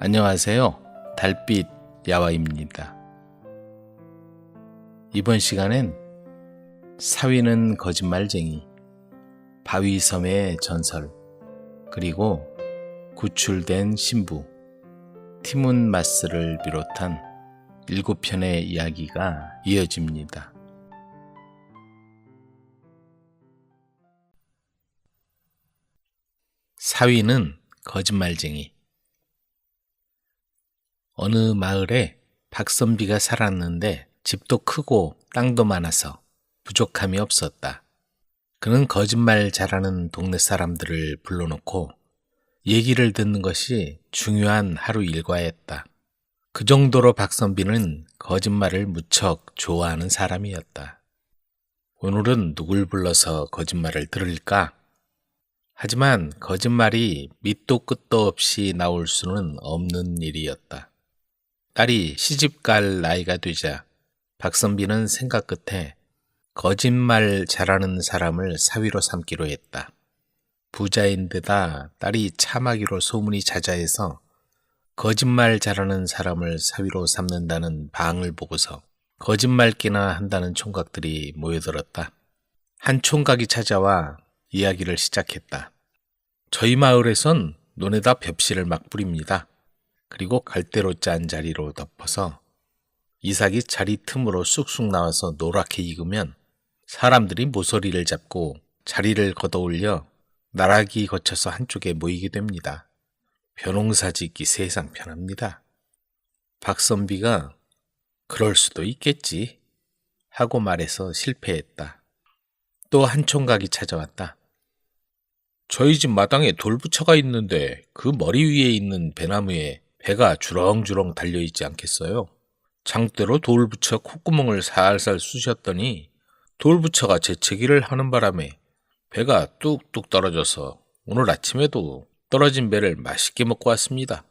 안녕하세요. 달빛 야와입니다. 이번 시간엔 사위는 거짓말쟁이, 바위섬의 전설, 그리고 구출된 신부, 티문마스를 비롯한 7편의 이야기가 이어집니다. 사위는 거짓말쟁이. 어느 마을에 박선비가 살았는데 집도 크고 땅도 많아서 부족함이 없었다. 그는 거짓말 잘하는 동네 사람들을 불러놓고 얘기를 듣는 것이 중요한 하루 일과였다. 그 정도로 박선비는 거짓말을 무척 좋아하는 사람이었다. 오늘은 누굴 불러서 거짓말을 들을까? 하지만 거짓말이 밑도 끝도 없이 나올 수는 없는 일이었다. 딸이 시집갈 나이가 되자 박선비는 생각 끝에 거짓말 잘하는 사람을 사위로 삼기로 했다. 부자인 데다 딸이 참하기로 소문이 자자해서 거짓말 잘하는 사람을 사위로 삼는다는 방을 보고서 거짓말기나 한다는 총각들이 모여들었다. 한 총각이 찾아와 이야기를 시작했다. 저희 마을에선 논에다 벽실을 막 뿌립니다. 그리고 갈대로 짠 자리로 덮어서 이삭이 자리 틈으로 쑥쑥 나와서 노랗게 익으면 사람들이 모서리를 잡고 자리를 걷어올려 나락이 거쳐서 한쪽에 모이게 됩니다. 벼농사 짓기 세상 편합니다. 박선비가 그럴 수도 있겠지 하고 말해서 실패했다. 또 한 총각이 찾아왔다. 저희 집 마당에 돌부처가 있는데 그 머리 위에 있는 배나무에 배가 주렁주렁 달려있지 않겠어요? 장대로 돌부처 콧구멍을 살살 쑤셨더니 돌부처가 재채기를 하는 바람에 배가 뚝뚝 떨어져서 오늘 아침에도 떨어진 배를 맛있게 먹고 왔습니다.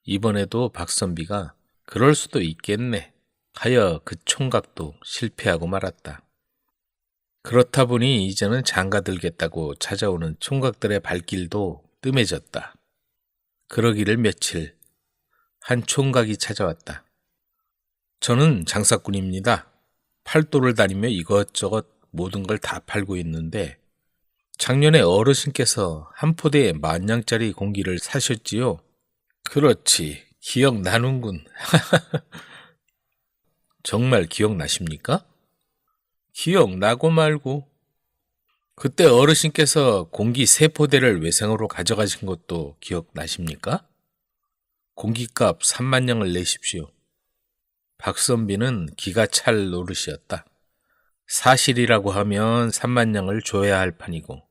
이번에도 박선비가 그럴 수도 있겠네 하여 그 총각도 실패하고 말았다. 그렇다 보니 이제는 장가들겠다고 찾아오는 총각들의 발길도 뜸해졌다. 그러기를 며칠 한 총각이 찾아왔다. 저는 장사꾼입니다. 팔도를 다니며 이것저것 모든 걸 다 팔고 있는데 작년에 어르신께서 한 포대에 10,000냥짜리 공기를 사셨지요. 그렇지, 기억나는군. 정말 기억나십니까? 기억나고 말고. 그때 어르신께서 공기 3포대를 외상으로 가져가신 것도 기억나십니까? 공기값 30,000냥을 내십시오. 박선비는 기가 찰 노릇이었다. 사실이라고 하면 30,000냥을 줘야 할 판이고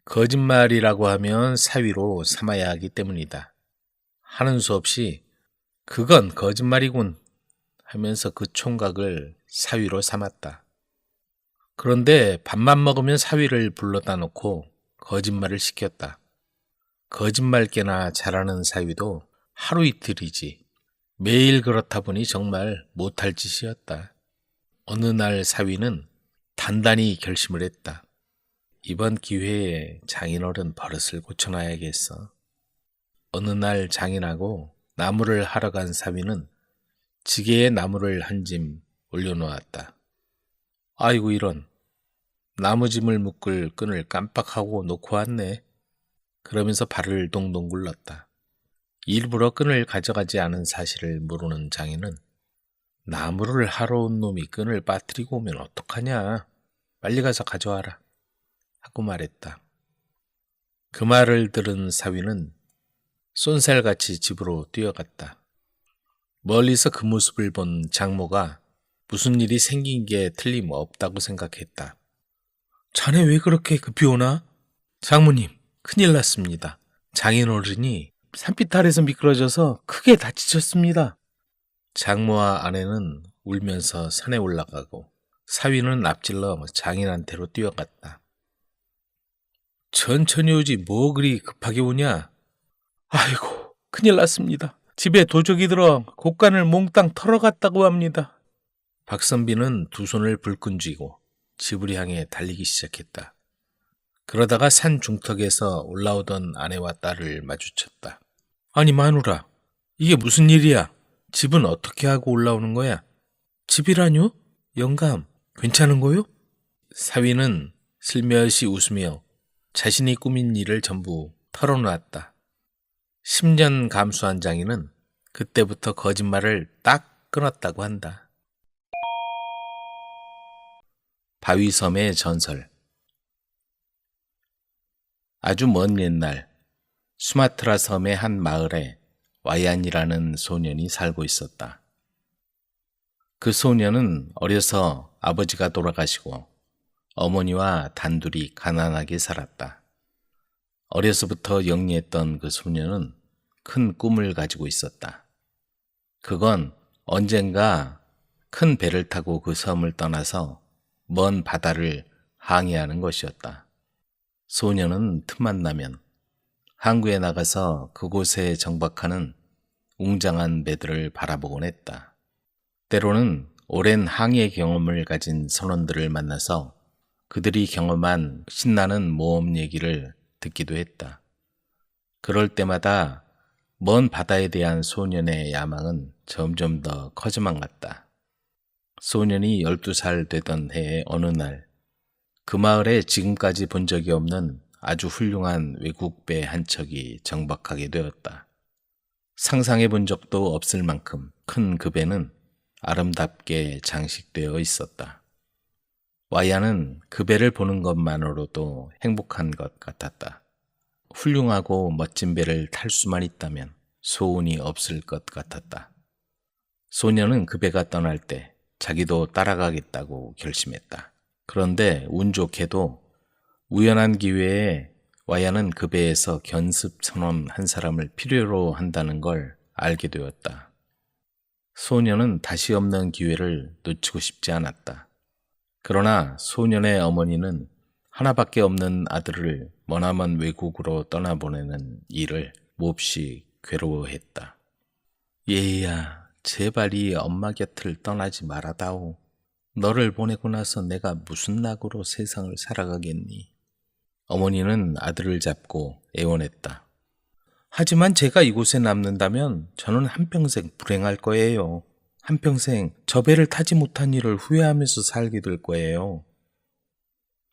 거짓말이라고 하면 사위로 삼아야 하기 때문이다. 하는 수 없이 그건 거짓말이군 하면서 그 총각을 사위로 삼았다. 그런데 밥만 먹으면 사위를 불러다 놓고 거짓말을 시켰다. 거짓말 꽤나 잘하는 사위도 하루 이틀이지 매일 그렇다 보니 정말 못할 짓이었다. 어느 날 사위는 단단히 결심을 했다. 이번 기회에 장인어른 버릇을 고쳐놔야겠어. 어느 날 장인하고 나무를 하러 간 사위는 지게에 나무를 한 짐 올려놓았다. 아이고 이런, 나무짐을 묶을 끈을 깜빡하고 놓고 왔네. 그러면서 발을 동동 굴렀다. 일부러 끈을 가져가지 않은 사실을 모르는 장인은 나무를 하러 온 놈이 끈을 빠뜨리고 오면 어떡하냐. 빨리 가서 가져와라 하고 말했다. 그 말을 들은 사위는 쏜살같이 집으로 뛰어갔다. 멀리서 그 모습을 본 장모가 무슨 일이 생긴 게 틀림없다고 생각했다. 자네 왜 그렇게 급히 오나? 장모님, 큰일 났습니다. 장인어른이 산빛 아래서 미끄러져서 크게 다치셨습니다. 장모와 아내는 울면서 산에 올라가고 사위는 앞질러 장인한테로 뛰어갔다. 천천히 오지 뭐 그리 급하게 오냐? 아이고, 큰일 났습니다. 집에 도적이 들어 곡간을 몽땅 털어갔다고 합니다. 박선비는 두 손을 불끈 쥐고 집을 향해 달리기 시작했다. 그러다가 산 중턱에서 올라오던 아내와 딸을 마주쳤다. 아니 마누라, 이게 무슨 일이야? 집은 어떻게 하고 올라오는 거야? 집이라뇨? 영감, 괜찮은 거요? 사위는 슬며시 웃으며 자신이 꾸민 일을 전부 털어놓았다. 10년 감수한 장인은 그때부터 거짓말을 딱 끊었다고 한다. 바위섬의 전설. 아주 먼 옛날 수마트라 섬의 한 마을에 와얀이라는 소년이 살고 있었다. 그 소년은 어려서 아버지가 돌아가시고 어머니와 단둘이 가난하게 살았다. 어려서부터 영리했던 그 소년은 큰 꿈을 가지고 있었다. 그건 언젠가 큰 배를 타고 그 섬을 떠나서 먼 바다를 항해하는 것이었다. 소년은 틈만 나면 항구에 나가서 그곳에 정박하는 웅장한 배들을 바라보곤 했다. 때로는 오랜 항해 경험을 가진 선원들을 만나서 그들이 경험한 신나는 모험 얘기를 듣기도 했다. 그럴 때마다 먼 바다에 대한 소년의 야망은 점점 더 커져만 갔다. 소년이 12살 되던 해의 어느 날, 그 마을에 지금까지 본 적이 없는 아주 훌륭한 외국 배 한 척이 정박하게 되었다. 상상해 본 적도 없을 만큼 큰 그 배는 아름답게 장식되어 있었다. 와야는 그 배를 보는 것만으로도 행복한 것 같았다. 훌륭하고 멋진 배를 탈 수만 있다면 소운이 없을 것 같았다. 소녀는 그 배가 떠날 때 자기도 따라가겠다고 결심했다. 그런데 운 좋게도 우연한 기회에 와야는 그 배에서 견습 선원 한 사람을 필요로 한다는 걸 알게 되었다. 소녀는 다시 없는 기회를 놓치고 싶지 않았다. 그러나 소년의 어머니는 하나밖에 없는 아들을 머나먼 외국으로 떠나보내는 일을 몹시 괴로워했다. 얘야, 제발 이 엄마 곁을 떠나지 말아다오. 너를 보내고 나서 내가 무슨 낙으로 세상을 살아가겠니? 어머니는 아들을 잡고 애원했다. 하지만 제가 이곳에 남는다면 저는 한평생 불행할 거예요. 한평생 저 배를 타지 못한 일을 후회하면서 살게 될 거예요.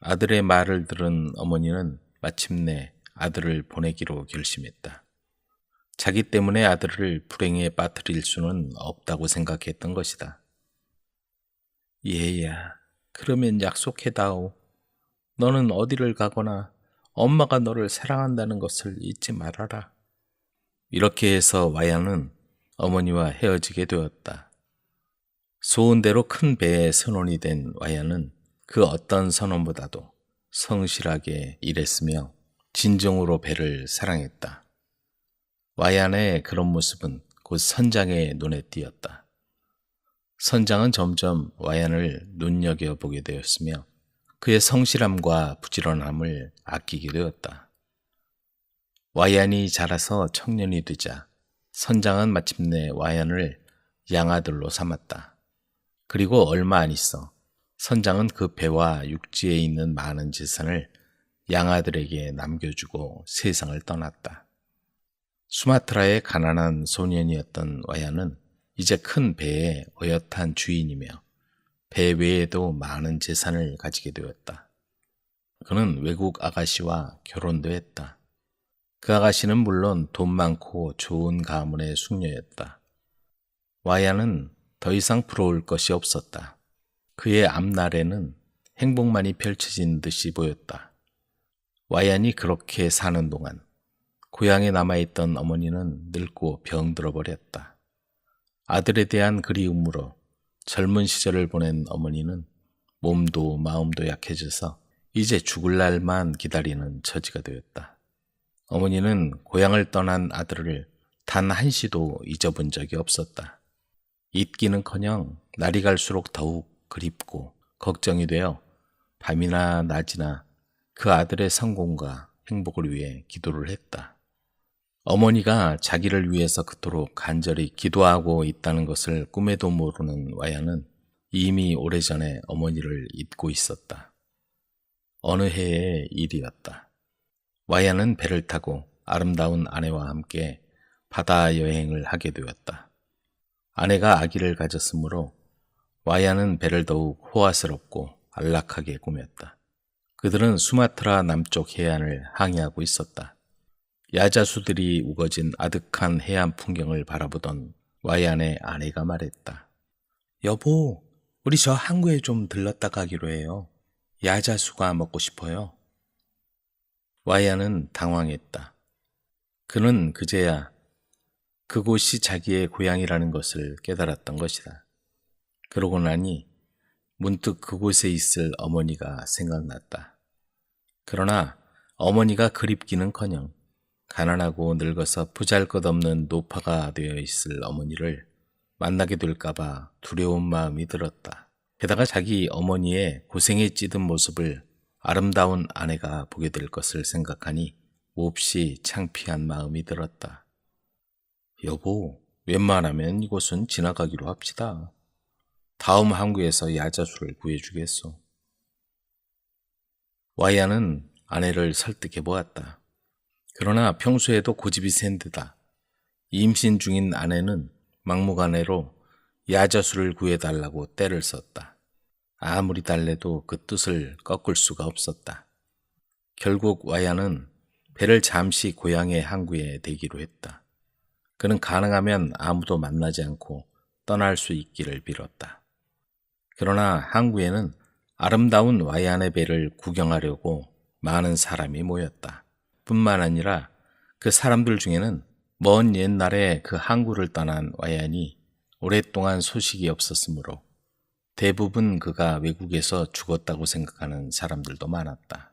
아들의 말을 들은 어머니는 마침내 아들을 보내기로 결심했다. 자기 때문에 아들을 불행에 빠뜨릴 수는 없다고 생각했던 것이다. 얘야, 그러면 약속해다오. 너는 어디를 가거나 엄마가 너를 사랑한다는 것을 잊지 말아라. 이렇게 해서 와야는 어머니와 헤어지게 되었다. 소원대로 큰 배의 선원이 된 와야는 그 어떤 선원보다도 성실하게 일했으며 진정으로 배를 사랑했다. 와얀의 그런 모습은 곧 선장의 눈에 띄었다. 선장은 점점 와얀을 눈여겨보게 되었으며 그의 성실함과 부지런함을 아끼게 되었다. 와얀이 자라서 청년이 되자 선장은 마침내 와얀을 양아들로 삼았다. 그리고 얼마 안 있어 선장은 그 배와 육지에 있는 많은 재산을 양아들에게 남겨주고 세상을 떠났다. 수마트라의 가난한 소년이었던 와야는 이제 큰 배의 어엿한 주인이며 배 외에도 많은 재산을 가지게 되었다. 그는 외국 아가씨와 결혼도 했다. 그 아가씨는 물론 돈 많고 좋은 가문의 숙녀였다. 와야는 더 이상 부러울 것이 없었다. 그의 앞날에는 행복만이 펼쳐진 듯이 보였다. 와얀이 그렇게 사는 동안 고향에 남아있던 어머니는 늙고 병들어 버렸다. 아들에 대한 그리움으로 젊은 시절을 보낸 어머니는 몸도 마음도 약해져서 이제 죽을 날만 기다리는 처지가 되었다. 어머니는 고향을 떠난 아들을 단 한시도 잊어본 적이 없었다. 잊기는커녕 날이 갈수록 더욱 그립고 걱정이 되어 밤이나 낮이나 그 아들의 성공과 행복을 위해 기도를 했다. 어머니가 자기를 위해서 그토록 간절히 기도하고 있다는 것을 꿈에도 모르는 와야는 이미 오래전에 어머니를 잊고 있었다. 어느 해의 일이었다. 와야는 배를 타고 아름다운 아내와 함께 바다 여행을 하게 되었다. 아내가 아기를 가졌으므로 와야는 배를 더욱 호화스럽고 안락하게 꾸몄다. 그들은 수마트라 남쪽 해안을 항해하고 있었다. 야자수들이 우거진 아득한 해안 풍경을 바라보던 와얀의 아내가 말했다. 여보, 우리 저 항구에 좀 들렀다 가기로 해요. 야자수가 먹고 싶어요. 와얀은 당황했다. 그는 그제야 그곳이 자기의 고향이라는 것을 깨달았던 것이다. 그러고 나니 문득 그곳에 있을 어머니가 생각났다. 그러나 어머니가 그립기는커녕 가난하고 늙어서 보잘것없는 노파가 되어 있을 어머니를 만나게 될까봐 두려운 마음이 들었다. 게다가 자기 어머니의 고생에 찌든 모습을 아름다운 아내가 보게 될 것을 생각하니 몹시 창피한 마음이 들었다. 여보, 웬만하면 이곳은 지나가기로 합시다. 다음 항구에서 야자수를 구해주겠소. 와야는 아내를 설득해 보았다. 그러나 평소에도 고집이 센 데다 임신 중인 아내는 막무가내로 야자수를 구해달라고 떼를 썼다. 아무리 달래도 그 뜻을 꺾을 수가 없었다. 결국 와야는 배를 잠시 고향의 항구에 대기로 했다. 그는 가능하면 아무도 만나지 않고 떠날 수 있기를 빌었다. 그러나 항구에는 아름다운 와얀의 배를 구경하려고 많은 사람이 모였다. 뿐만 아니라 그 사람들 중에는 먼 옛날에 그 항구를 떠난 와얀이 오랫동안 소식이 없었으므로 대부분 그가 외국에서 죽었다고 생각하는 사람들도 많았다.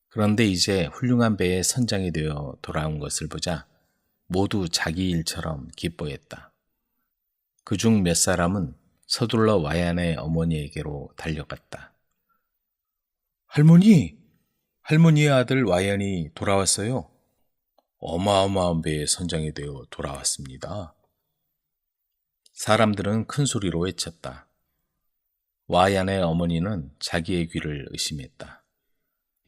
그런데 이제 훌륭한 배의 선장이 되어 돌아온 것을 보자 모두 자기 일처럼 기뻐했다. 그중 몇 사람은 서둘러 와얀의 어머니에게로 달려갔다. 할머니의 아들 와얀이 돌아왔어요. 어마어마한 배의 선장이 되어 돌아왔습니다. 사람들은 큰 소리로 외쳤다. 와얀의 어머니는 자기의 귀를 의심했다.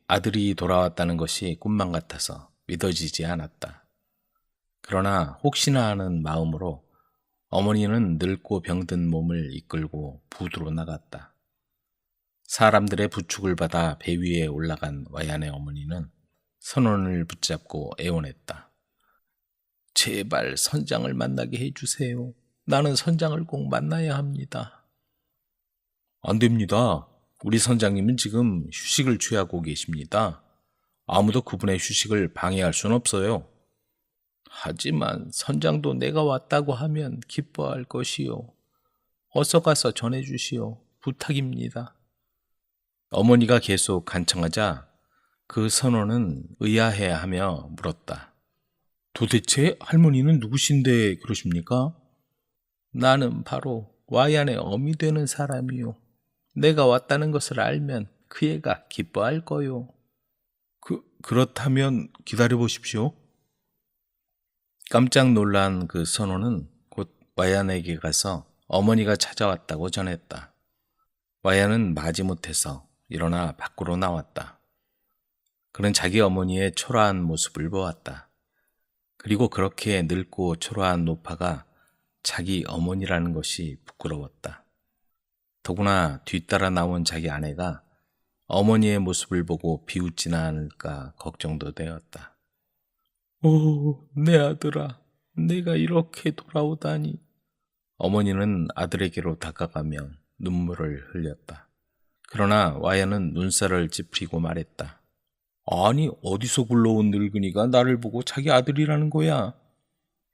아들이 돌아왔다는 것이 꿈만 같아서 믿어지지 않았다. 그러나 혹시나 하는 마음으로 어머니는 늙고 병든 몸을 이끌고 부두로 나갔다. 사람들의 부축을 받아 배 위에 올라간 와얀의 어머니는 선원을 붙잡고 애원했다. 제발 선장을 만나게 해주세요. 나는 선장을 꼭 만나야 합니다. 안 됩니다. 우리 선장님은 지금 휴식을 취하고 계십니다. 아무도 그분의 휴식을 방해할 순 없어요. 하지만 선장도 내가 왔다고 하면 기뻐할 것이요. 어서 가서 전해주시오. 부탁입니다. 어머니가 계속 간청하자 그 선원은 의아해하며 물었다. 도대체 할머니는 누구신데 그러십니까? 나는 바로 와얀의 어미 되는 사람이요. 내가 왔다는 것을 알면 그 애가 기뻐할 거요. 그렇다면 기다려보십시오. 깜짝 놀란 그 선원은 곧 와얀에게 가서 어머니가 찾아왔다고 전했다. 와얀은 마지못해서 일어나 밖으로 나왔다. 그는 자기 어머니의 초라한 모습을 보았다. 그리고 그렇게 늙고 초라한 노파가 자기 어머니라는 것이 부끄러웠다. 더구나 뒤따라 나온 자기 아내가 어머니의 모습을 보고 비웃지나 않을까 걱정도 되었다. 오, 내 아들아, 내가 이렇게 돌아오다니. 어머니는 아들에게로 다가가며 눈물을 흘렸다. 그러나 와야는 눈살을 찌푸리고 말했다. 아니, 어디서 굴러온 늙은이가 나를 보고 자기 아들이라는 거야?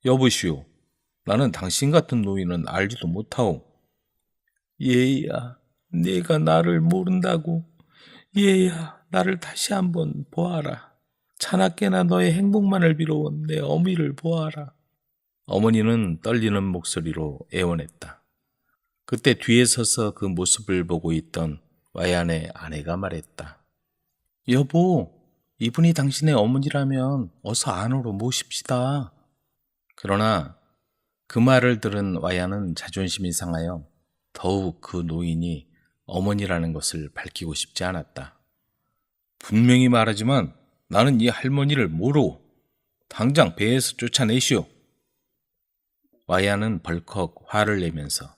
여보시오, 나는 당신 같은 노인은 알지도 못하오. 얘야, 네가 나를 모른다고. 얘야, 나를 다시 한번 보아라. 차나깨나 너의 행복만을 빌어온 내 어미를 보아라. 어머니는 떨리는 목소리로 애원했다. 그때 뒤에 서서 그 모습을 보고 있던 와얀의 아내가 말했다. 여보, 이분이 당신의 어머니라면 어서 안으로 모십시다. 그러나 그 말을 들은 와얀은 자존심이 상하여 더욱 그 노인이 어머니라는 것을 밝히고 싶지 않았다. 분명히 말하지만 나는 이 할머니를 모르고 당장 배에서 쫓아내시오. 와야는 벌컥 화를 내면서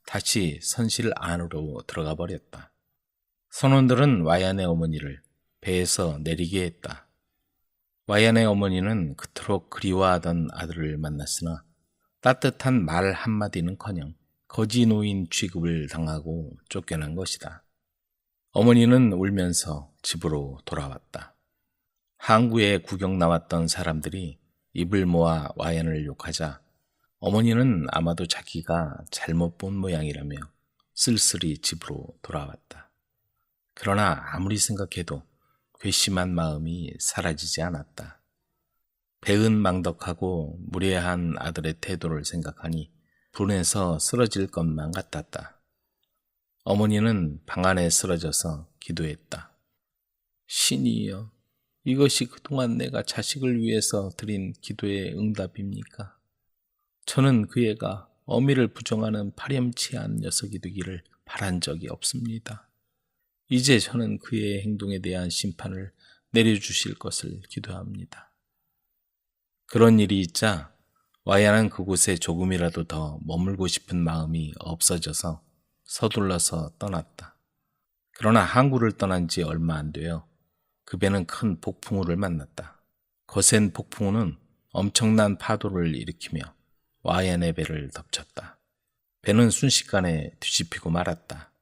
다시 선실 안으로 들어가 버렸다. 선원들은 와얀의 어머니를 배에서 내리게 했다. 와얀의 어머니는 그토록 그리워하던 아들을 만났으나 따뜻한 말 한마디는커녕 거지 노인 취급을 당하고 쫓겨난 것이다. 어머니는 울면서 집으로 돌아왔다. 항구에 구경 나왔던 사람들이 입을 모아 와얀을 욕하자 어머니는 아마도 자기가 잘못 본 모양이라며 쓸쓸히 집으로 돌아왔다. 그러나 아무리 생각해도 괘씸한 마음이 사라지지 않았다. 배은망덕하고 무례한 아들의 태도를 생각하니 분해서 쓰러질 것만 같았다. 어머니는 방 안에 쓰러져서 기도했다. 신이여, 이것이 그동안 내가 자식을 위해서 드린 기도의 응답입니까? 저는 그 애가 어미를 부정하는 파렴치한 녀석이 되기를 바란 적이 없습니다. 이제 저는 그의 행동에 대한 심판을 내려주실 것을 기도합니다. 그런 일이 있자 와야는 그곳에 조금이라도 더 머물고 싶은 마음이 없어져서 서둘러서 떠났다. 그러나 항구를 떠난 지 얼마 안 되어 그 배는 큰 폭풍우를 만났다. 거센 폭풍우는 엄청난 파도를 일으키며 와얀의 배를 덮쳤다. 배는 순식간에 뒤집히고 말았다.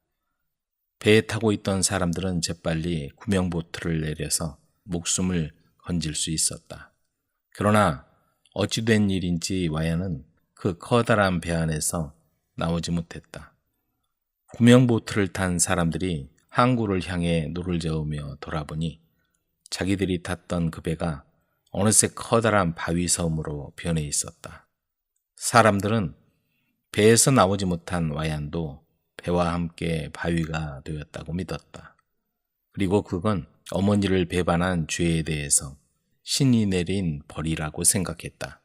배에 타고 있던 사람들은 재빨리 구명보트를 내려서 목숨을 건질 수 있었다. 그러나 어찌된 일인지 와야는 그 커다란 배 안에서 나오지 못했다. 구명보트를 탄 사람들이 항구를 향해 노를 저으며 돌아보니 자기들이 탔던 그 배가 어느새 커다란 바위섬으로 변해 있었다. 사람들은 배에서 나오지 못한 와얀도 배와 함께 바위가 되었다고 믿었다. 그리고 그건 어머니를 배반한 죄에 대해서 신이 내린 벌이라고 생각했다.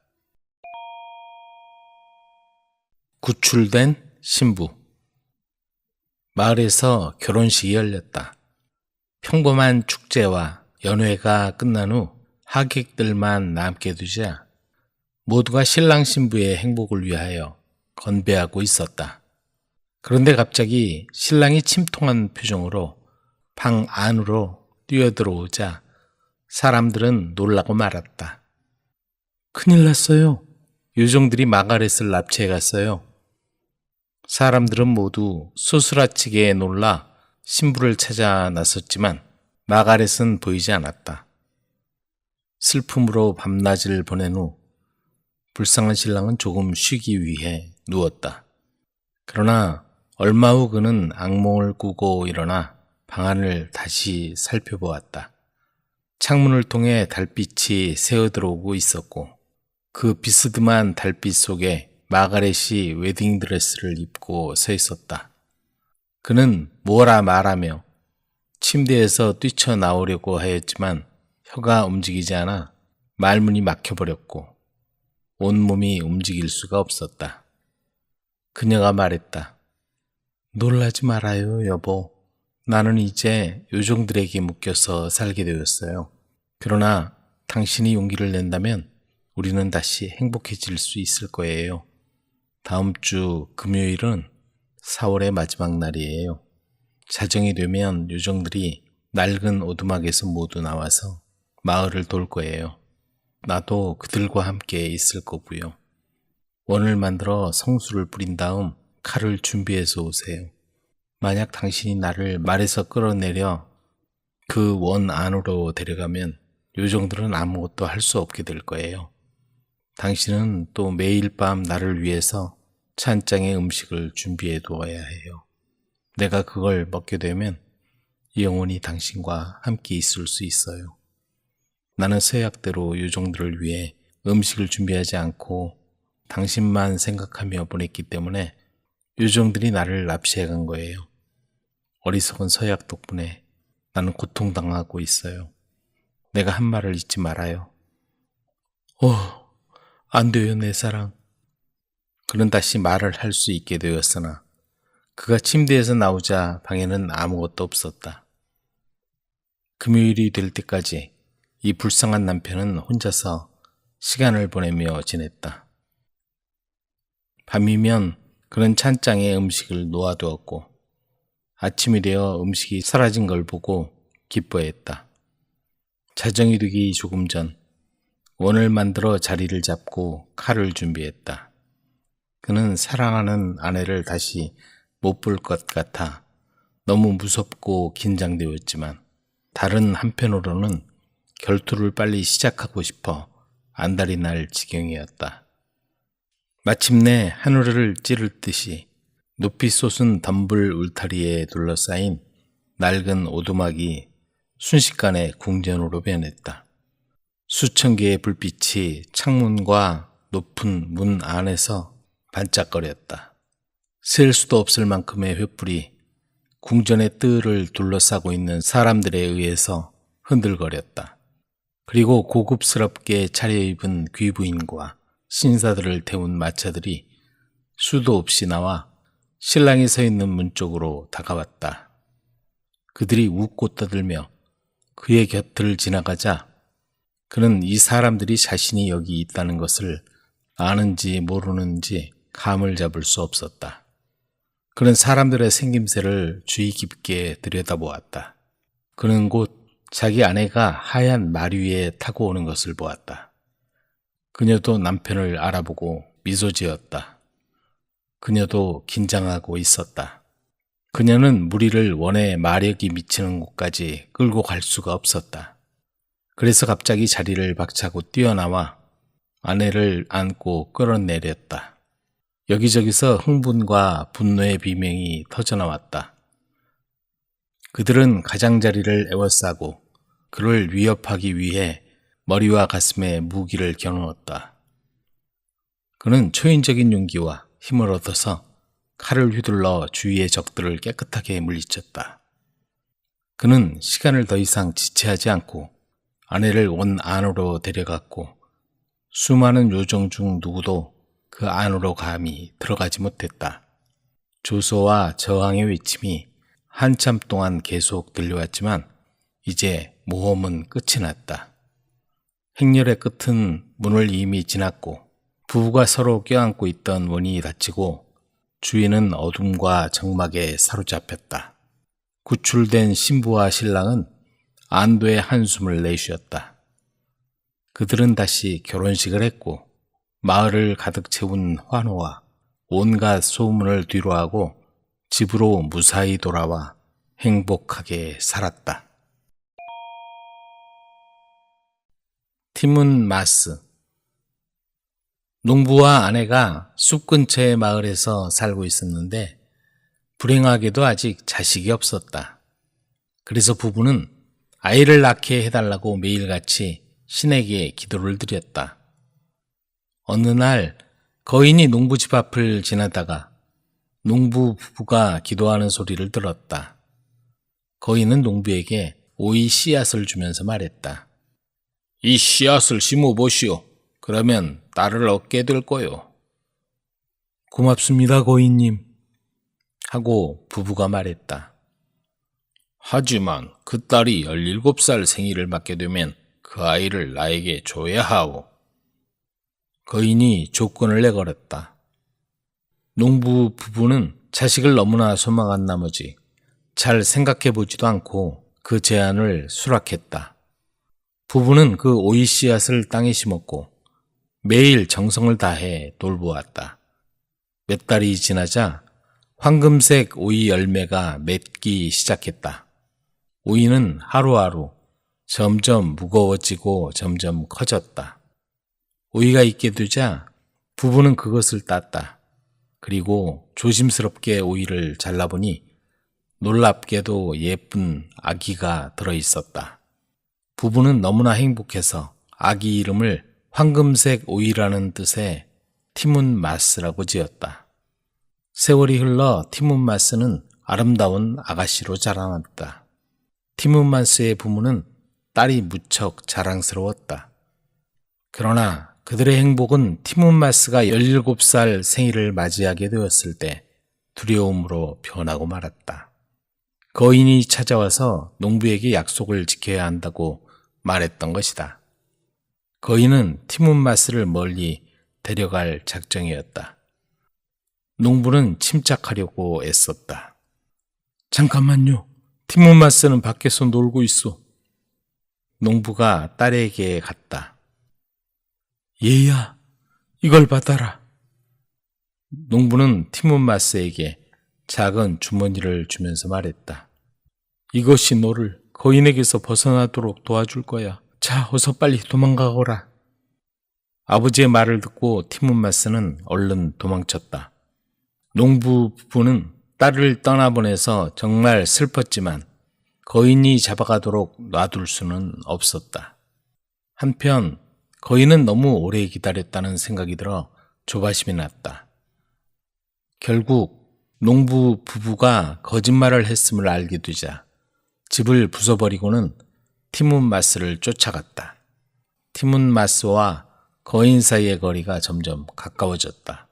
구출된 신부. 마을에서 결혼식이 열렸다. 평범한 축제와 연회가 끝난 후 하객들만 남게 되자 모두가 신랑 신부의 행복을 위하여 건배하고 있었다. 그런데 갑자기 신랑이 침통한 표정으로 방 안으로 뛰어들어오자 사람들은 놀라고 말았다. 큰일 났어요. 요정들이 마가렛을 납치해 갔어요. 사람들은 모두 소스라치게 놀라 신부를 찾아 나섰지만 마가렛은 보이지 않았다. 슬픔으로 밤낮을 보낸 후 불쌍한 신랑은 조금 쉬기 위해 누웠다. 그러나 얼마 후 그는 악몽을 꾸고 일어나 방 안을 다시 살펴보았다. 창문을 통해 달빛이 새어들어오고 있었고 그 비스듬한 달빛 속에 마가렛이 웨딩드레스를 입고 서 있었다. 그는 뭐라 말하며 침대에서 뛰쳐나오려고 하였지만 혀가 움직이지 않아 말문이 막혀버렸고 온몸이 움직일 수가 없었다. 그녀가 말했다. 놀라지 말아요, 여보. 나는 이제 요정들에게 묶여서 살게 되었어요. 그러나 당신이 용기를 낸다면 우리는 다시 행복해질 수 있을 거예요. 다음 주 금요일은 4월의 마지막 날이에요. 자정이 되면 요정들이 낡은 오두막에서 모두 나와서 마을을 돌 거예요. 나도 그들과 함께 있을 거고요. 원을 만들어 성수를 뿌린 다음 칼을 준비해서 오세요. 만약 당신이 나를 말에서 끌어내려 그 원 안으로 데려가면 요정들은 아무것도 할 수 없게 될 거예요. 당신은 또 매일 밤 나를 위해서 찬장에 음식을 준비해 두어야 해요. 내가 그걸 먹게 되면 영원히 당신과 함께 있을 수 있어요. 나는 서약대로 요정들을 위해 음식을 준비하지 않고 당신만 생각하며 보냈기 때문에 요정들이 나를 납치해 간 거예요. 어리석은 서약 덕분에 나는 고통당하고 있어요. 내가 한 말을 잊지 말아요. 안 돼요, 내 사랑. 그는 다시 말을 할 수 있게 되었으나 그가 침대에서 나오자 방에는 아무것도 없었다. 금요일이 될 때까지 이 불쌍한 남편은 혼자서 시간을 보내며 지냈다. 밤이면 그는 찬장에 음식을 놓아두었고 아침이 되어 음식이 사라진 걸 보고 기뻐했다. 자정이 되기 조금 전 원을 만들어 자리를 잡고 칼을 준비했다. 그는 사랑하는 아내를 다시 못 볼 것 같아 너무 무섭고 긴장되었지만 다른 한편으로는 결투를 빨리 시작하고 싶어 안달이 날 지경이었다. 마침내 하늘을 찌를 듯이 높이 솟은 덤불 울타리에 둘러싸인 낡은 오두막이 순식간에 궁전으로 변했다. 수천 개의 불빛이 창문과 높은 문 안에서 반짝거렸다. 셀 수도 없을 만큼의 횃불이 궁전의 뜰을 둘러싸고 있는 사람들에 의해서 흔들거렸다. 그리고 고급스럽게 차려입은 귀부인과 신사들을 태운 마차들이 수도 없이 나와 신랑이 서 있는 문 쪽으로 다가왔다. 그들이 웃고 떠들며 그의 곁을 지나가자 그는 이 사람들이 자신이 여기 있다는 것을 아는지 모르는지 감을 잡을 수 없었다. 그는 사람들의 생김새를 주의 깊게 들여다보았다. 그는 곧 자기 아내가 하얀 말 위에 타고 오는 것을 보았다. 그녀도 남편을 알아보고 미소 지었다. 그녀도 긴장하고 있었다. 그녀는 무리를 원의 마력이 미치는 곳까지 끌고 갈 수가 없었다. 그래서 갑자기 자리를 박차고 뛰어나와 아내를 안고 끌어내렸다. 여기저기서 흥분과 분노의 비명이 터져나왔다. 그들은 가장자리를 에워싸고 그를 위협하기 위해 머리와 가슴에 무기를 겨누었다. 그는 초인적인 용기와 힘을 얻어서 칼을 휘둘러 주위의 적들을 깨끗하게 물리쳤다. 그는 시간을 더 이상 지체하지 않고 아내를 원 안으로 데려갔고 수많은 요정 중 누구도 그 안으로 감히 들어가지 못했다. 조소와 저항의 외침이 한참 동안 계속 들려왔지만 이제 모험은 끝이 났다. 행렬의 끝은 문을 이미 지났고 부부가 서로 껴안고 있던 원이 닫히고 주위는 어둠과 적막에 사로잡혔다. 구출된 신부와 신랑은 안도의 한숨을 내쉬었다. 그들은 다시 결혼식을 했고 마을을 가득 채운 환호와 온갖 소문을 뒤로하고 집으로 무사히 돌아와 행복하게 살았다. 티문 마스. 농부와 아내가 숲 근처의 마을에서 살고 있었는데 불행하게도 아직 자식이 없었다. 그래서 부부는 아이를 낳게 해달라고 매일같이 신에게 기도를 드렸다. 어느 날 거인이 농부 집 앞을 지나다가 농부 부부가 기도하는 소리를 들었다. 거인은 농부에게 오이 씨앗을 주면서 말했다. 이 씨앗을 심어보시오. 그러면 딸을 얻게 될 거요. 고맙습니다, 거인님. 하고 부부가 말했다. 하지만 그 딸이 17살 생일을 맞게 되면 그 아이를 나에게 줘야 하오. 거인이 조건을 내걸었다. 농부 부부는 자식을 너무나 소망한 나머지 잘 생각해보지도 않고 그 제안을 수락했다. 부부는 그 오이 씨앗을 땅에 심었고 매일 정성을 다해 돌보았다. 몇 달이 지나자 황금색 오이 열매가 맺기 시작했다. 오이는 하루하루 점점 무거워지고 점점 커졌다. 오이가 익게 되자 부부는 그것을 땄다. 그리고 조심스럽게 오이를 잘라보니 놀랍게도 예쁜 아기가 들어있었다. 부부는 너무나 행복해서 아기 이름을 황금색 오이라는 뜻의 티문 마스라고 지었다. 세월이 흘러 티문 마스는 아름다운 아가씨로 자라났다. 티문 마스의 부모는 딸이 무척 자랑스러웠다. 그러나 그들의 행복은 티문 마스가 17살 생일을 맞이하게 되었을 때 두려움으로 변하고 말았다. 거인이 찾아와서 농부에게 약속을 지켜야 한다고 말했던 것이다. 거인은 티문 마스를 멀리 데려갈 작정이었다. 농부는 침착하려고 애썼다. 잠깐만요. 티몬마스는 밖에서 놀고 있어. 농부가 딸에게 갔다. 얘야, 이걸 받아라. 농부는 티몬마스에게 작은 주머니를 주면서 말했다. 이것이 너를 거인에게서 벗어나도록 도와줄 거야. 자, 어서 빨리 도망가거라. 아버지의 말을 듣고 티몬마스는 얼른 도망쳤다. 농부 부부는 딸을 떠나보내서 정말 슬펐지만 거인이 잡아가도록 놔둘 수는 없었다. 한편 거인은 너무 오래 기다렸다는 생각이 들어 조바심이 났다. 결국 농부 부부가 거짓말을 했음을 알게 되자 집을 부숴버리고는 티몬마스를 쫓아갔다. 티몬마스와 거인 사이의 거리가 점점 가까워졌다.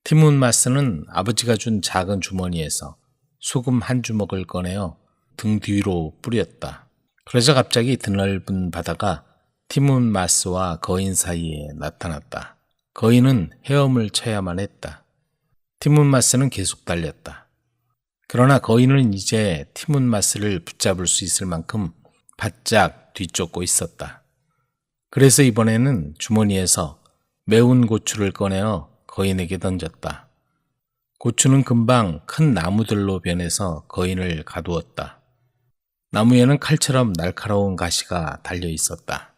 티몬마스는 아버지가 준 작은 주머니에서 소금 한 주먹을 꺼내어 등 뒤로 뿌렸다. 그러자 갑자기 드넓은 바다가 티몬마스와 거인 사이에 나타났다. 거인은 헤엄을 쳐야만 했다. 티몬마스는 계속 달렸다. 그러나 거인은 이제 티몬마스를 붙잡을 수 있을 만큼 바짝 뒤쫓고 있었다. 그래서 이번에는 주머니에서 매운 고추를 꺼내어 거인에게 던졌다. 고추는 금방 큰 나무들로 변해서 거인을 가두었다. 나무에는 칼처럼 날카로운 가시가 달려 있었다.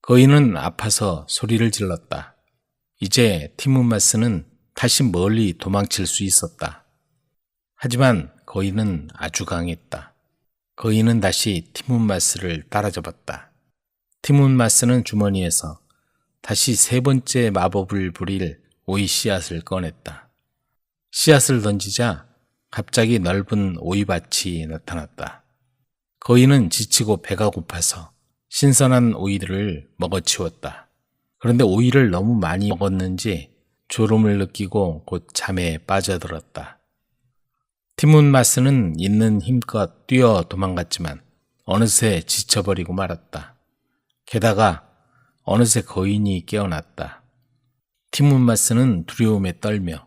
거인은 아파서 소리를 질렀다. 이제 티몬마스는 다시 멀리 도망칠 수 있었다. 하지만 거인은 아주 강했다. 거인은 다시 티몬마스를 따라잡았다. 티몬마스는 주머니에서 다시 세 번째 마법을 부릴 오이 씨앗을 꺼냈다. 씨앗을 던지자 갑자기 넓은 오이밭이 나타났다. 거인은 지치고 배가 고파서 신선한 오이들을 먹어치웠다. 그런데 오이를 너무 많이 먹었는지 졸음을 느끼고 곧 잠에 빠져들었다. 티몬마스는 있는 힘껏 뛰어 도망갔지만 어느새 지쳐버리고 말았다. 게다가 어느새 거인이 깨어났다. 티몬마스는 두려움에 떨며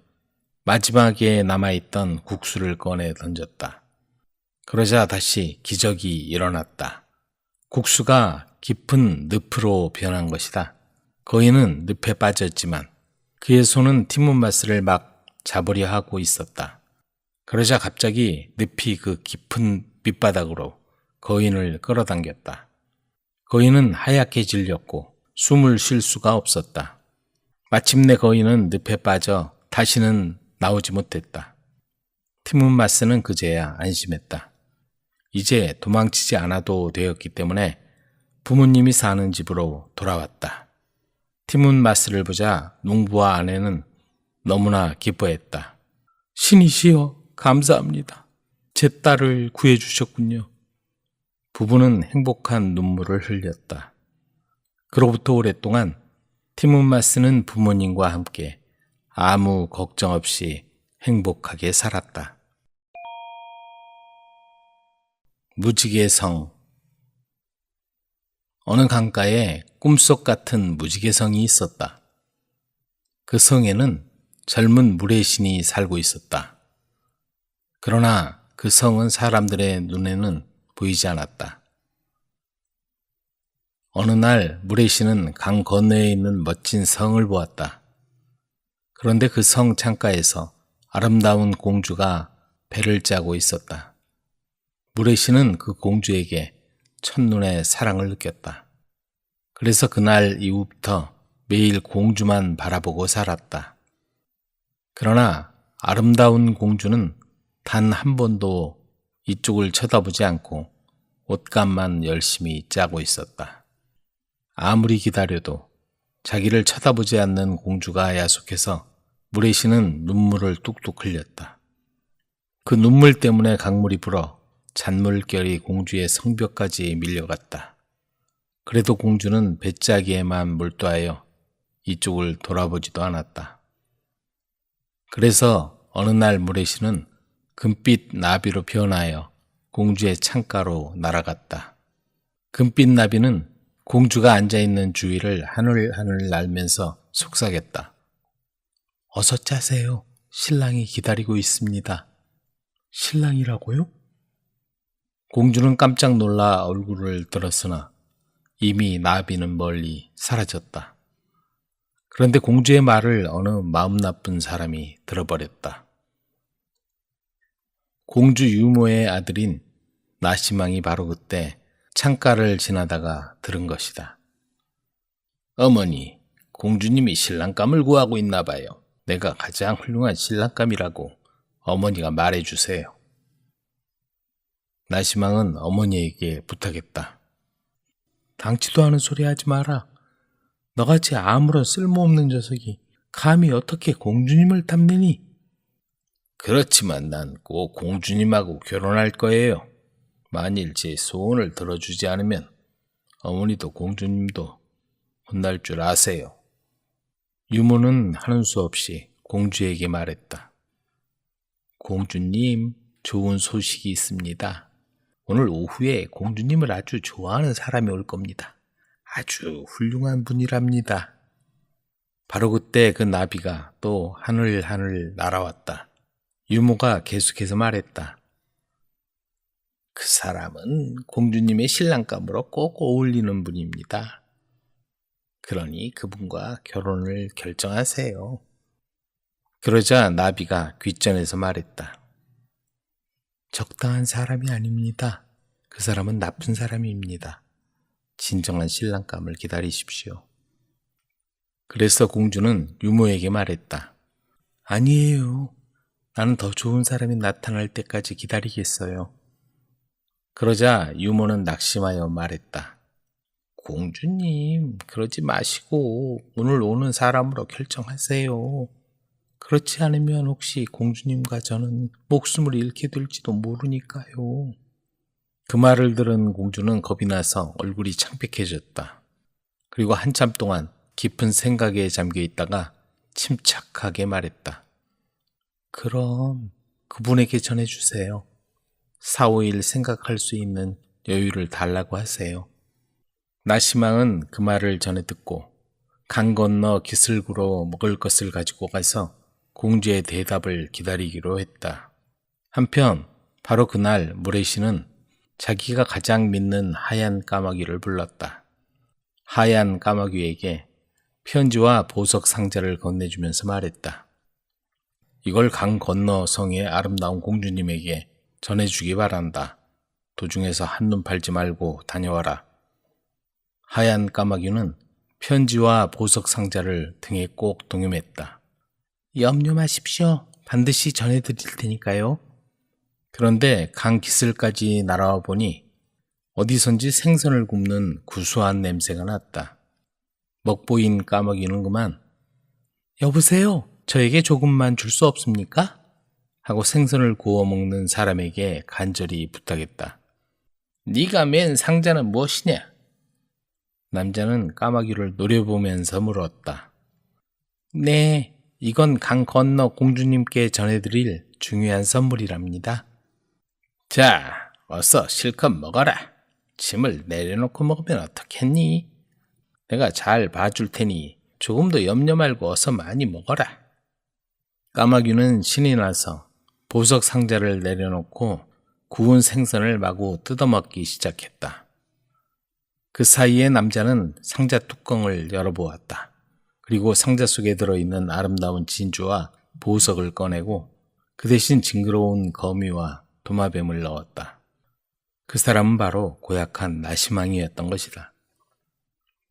마지막에 남아있던 국수를 꺼내 던졌다. 그러자 다시 기적이 일어났다. 국수가 깊은 늪으로 변한 것이다. 거인은 늪에 빠졌지만 그의 손은 티몬마스를 막 잡으려 하고 있었다. 그러자 갑자기 늪이 그 깊은 밑바닥으로 거인을 끌어당겼다. 거인은 하얗게 질렸고 숨을 쉴 수가 없었다. 마침내 거인은 늪에 빠져 다시는 나오지 못했다. 티몬마스는 그제야 안심했다. 이제 도망치지 않아도 되었기 때문에 부모님이 사는 집으로 돌아왔다. 티몬마스를 보자 농부와 아내는 너무나 기뻐했다. 신이시여 감사합니다. 제 딸을 구해주셨군요. 부부는 행복한 눈물을 흘렸다. 그로부터 오랫동안 티몬마스는 부모님과 함께 아무 걱정 없이 행복하게 살았다. 무지개 성. 어느 강가에 꿈속 같은 무지개 성이 있었다. 그 성에는 젊은 물의 신이 살고 있었다. 그러나 그 성은 사람들의 눈에는 보이지 않았다. 어느 날 물의 신은 강 건너에 있는 멋진 성을 보았다. 그런데 그 성 창가에서 아름다운 공주가 배를 짜고 있었다. 물의 신은 그 공주에게 첫눈에 사랑을 느꼈다. 그래서 그날 이후부터 매일 공주만 바라보고 살았다. 그러나 아름다운 공주는 단 한 번도 이쪽을 쳐다보지 않고 옷감만 열심히 짜고 있었다. 아무리 기다려도 자기를 쳐다보지 않는 공주가 야속해서 물의 신은 눈물을 뚝뚝 흘렸다. 그 눈물 때문에 강물이 불어 잔물결이 공주의 성벽까지 밀려갔다. 그래도 공주는 배짜기에만 몰두하여 이쪽을 돌아보지도 않았다. 그래서 어느 날 물의 신은 금빛 나비로 변하여 공주의 창가로 날아갔다. 금빛 나비는 공주가 앉아있는 주위를 하늘하늘 날면서 속삭였다. 어서 짜세요. 신랑이 기다리고 있습니다. 신랑이라고요? 공주는 깜짝 놀라 얼굴을 들었으나 이미 나비는 멀리 사라졌다. 그런데 공주의 말을 어느 마음 나쁜 사람이 들어버렸다. 공주 유모의 아들인 나시망이 바로 그때 창가를 지나다가 들은 것이다. 어머니, 공주님이 신랑감을 구하고 있나 봐요. 내가 가장 훌륭한 신랑감이라고 어머니가 말해주세요. 나시망은 어머니에게 부탁했다. 당치도 않은 소리 하지 마라. 너같이 아무런 쓸모없는 녀석이 감히 어떻게 공주님을 탐내니? 그렇지만 난 꼭 공주님하고 결혼할 거예요. 만일 제 소원을 들어주지 않으면 어머니도 공주님도 혼날 줄 아세요. 유모는 하는 수 없이 공주에게 말했다. 공주님, 좋은 소식이 있습니다. 오늘 오후에 공주님을 아주 좋아하는 사람이 올 겁니다. 아주 훌륭한 분이랍니다. 바로 그때 그 나비가 또 하늘 날아왔다. 유모가 계속해서 말했다. 그 사람은 공주님의 신랑감으로 꼭 어울리는 분입니다. 그러니 그분과 결혼을 결정하세요. 그러자 나비가 귓전에서 말했다. 적당한 사람이 아닙니다. 그 사람은 나쁜 사람입니다. 진정한 신랑감을 기다리십시오. 그래서 공주는 유모에게 말했다. 아니에요. 나는 더 좋은 사람이 나타날 때까지 기다리겠어요. 그러자 유모는 낙심하여 말했다. 공주님, 그러지 마시고 오늘 오는 사람으로 결정하세요. 그렇지 않으면 혹시 공주님과 저는 목숨을 잃게 될지도 모르니까요. 그 말을 들은 공주는 겁이 나서 얼굴이 창백해졌다. 그리고 한참 동안 깊은 생각에 잠겨 있다가 침착하게 말했다. 그럼 그분에게 전해주세요. 4, 5일 생각할 수 있는 여유를 달라고 하세요. 나시망은 그 말을 전해 듣고 강 건너 기슭으로 먹을 것을 가지고 가서 공주의 대답을 기다리기로 했다. 한편 바로 그날 모래시는 자기가 가장 믿는 하얀 까마귀를 불렀다. 하얀 까마귀에게 편지와 보석 상자를 건네주면서 말했다. 이걸 강 건너 성의 아름다운 공주님에게 전해주기 바란다. 도중에서 한눈 팔지 말고 다녀와라. 하얀 까마귀는 편지와 보석 상자를 등에 꼭 동임했다. 염려 마십시오. 반드시 전해드릴 테니까요. 그런데 강 기슭까지 날아와 보니 어디선지 생선을 굽는 구수한 냄새가 났다. 먹보인 까마귀는 그만 여보세요? 저에게 조금만 줄 수 없습니까? 하고 생선을 구워 먹는 사람에게 간절히 부탁했다. 네가 맨 상자는 무엇이냐? 남자는 까마귀를 노려보면서 물었다. 네, 이건 강 건너 공주님께 전해드릴 중요한 선물이랍니다. 자, 어서 실컷 먹어라. 짐을 내려놓고 먹으면 어떻겠니? 내가 잘 봐줄 테니 조금도 염려 말고 어서 많이 먹어라. 까마귀는 신이 나서 보석 상자를 내려놓고 구운 생선을 마구 뜯어먹기 시작했다. 그 사이에 남자는 상자 뚜껑을 열어보았다. 그리고 상자 속에 들어있는 아름다운 진주와 보석을 꺼내고 그 대신 징그러운 거미와 도마뱀을 넣었다. 그 사람은 바로 고약한 나시망이었던 것이다.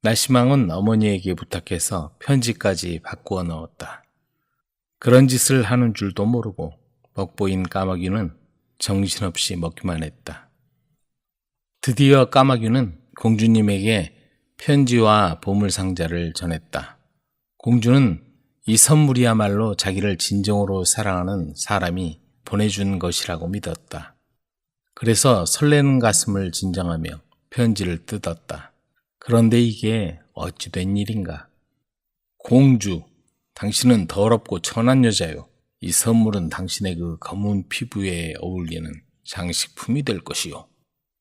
나시망은 어머니에게 부탁해서 편지까지 바꾸어 넣었다. 그런 짓을 하는 줄도 모르고 먹보인 까마귀는 정신없이 먹기만 했다. 드디어 까마귀는 공주님에게 편지와 보물상자를 전했다. 공주는 이 선물이야말로 자기를 진정으로 사랑하는 사람이 보내준 것이라고 믿었다. 그래서 설레는 가슴을 진정하며 편지를 뜯었다. 그런데 이게 어찌 된 일인가? 공주, 당신은 더럽고 천한 여자요. 이 선물은 당신의 그 검은 피부에 어울리는 장식품이 될 것이요.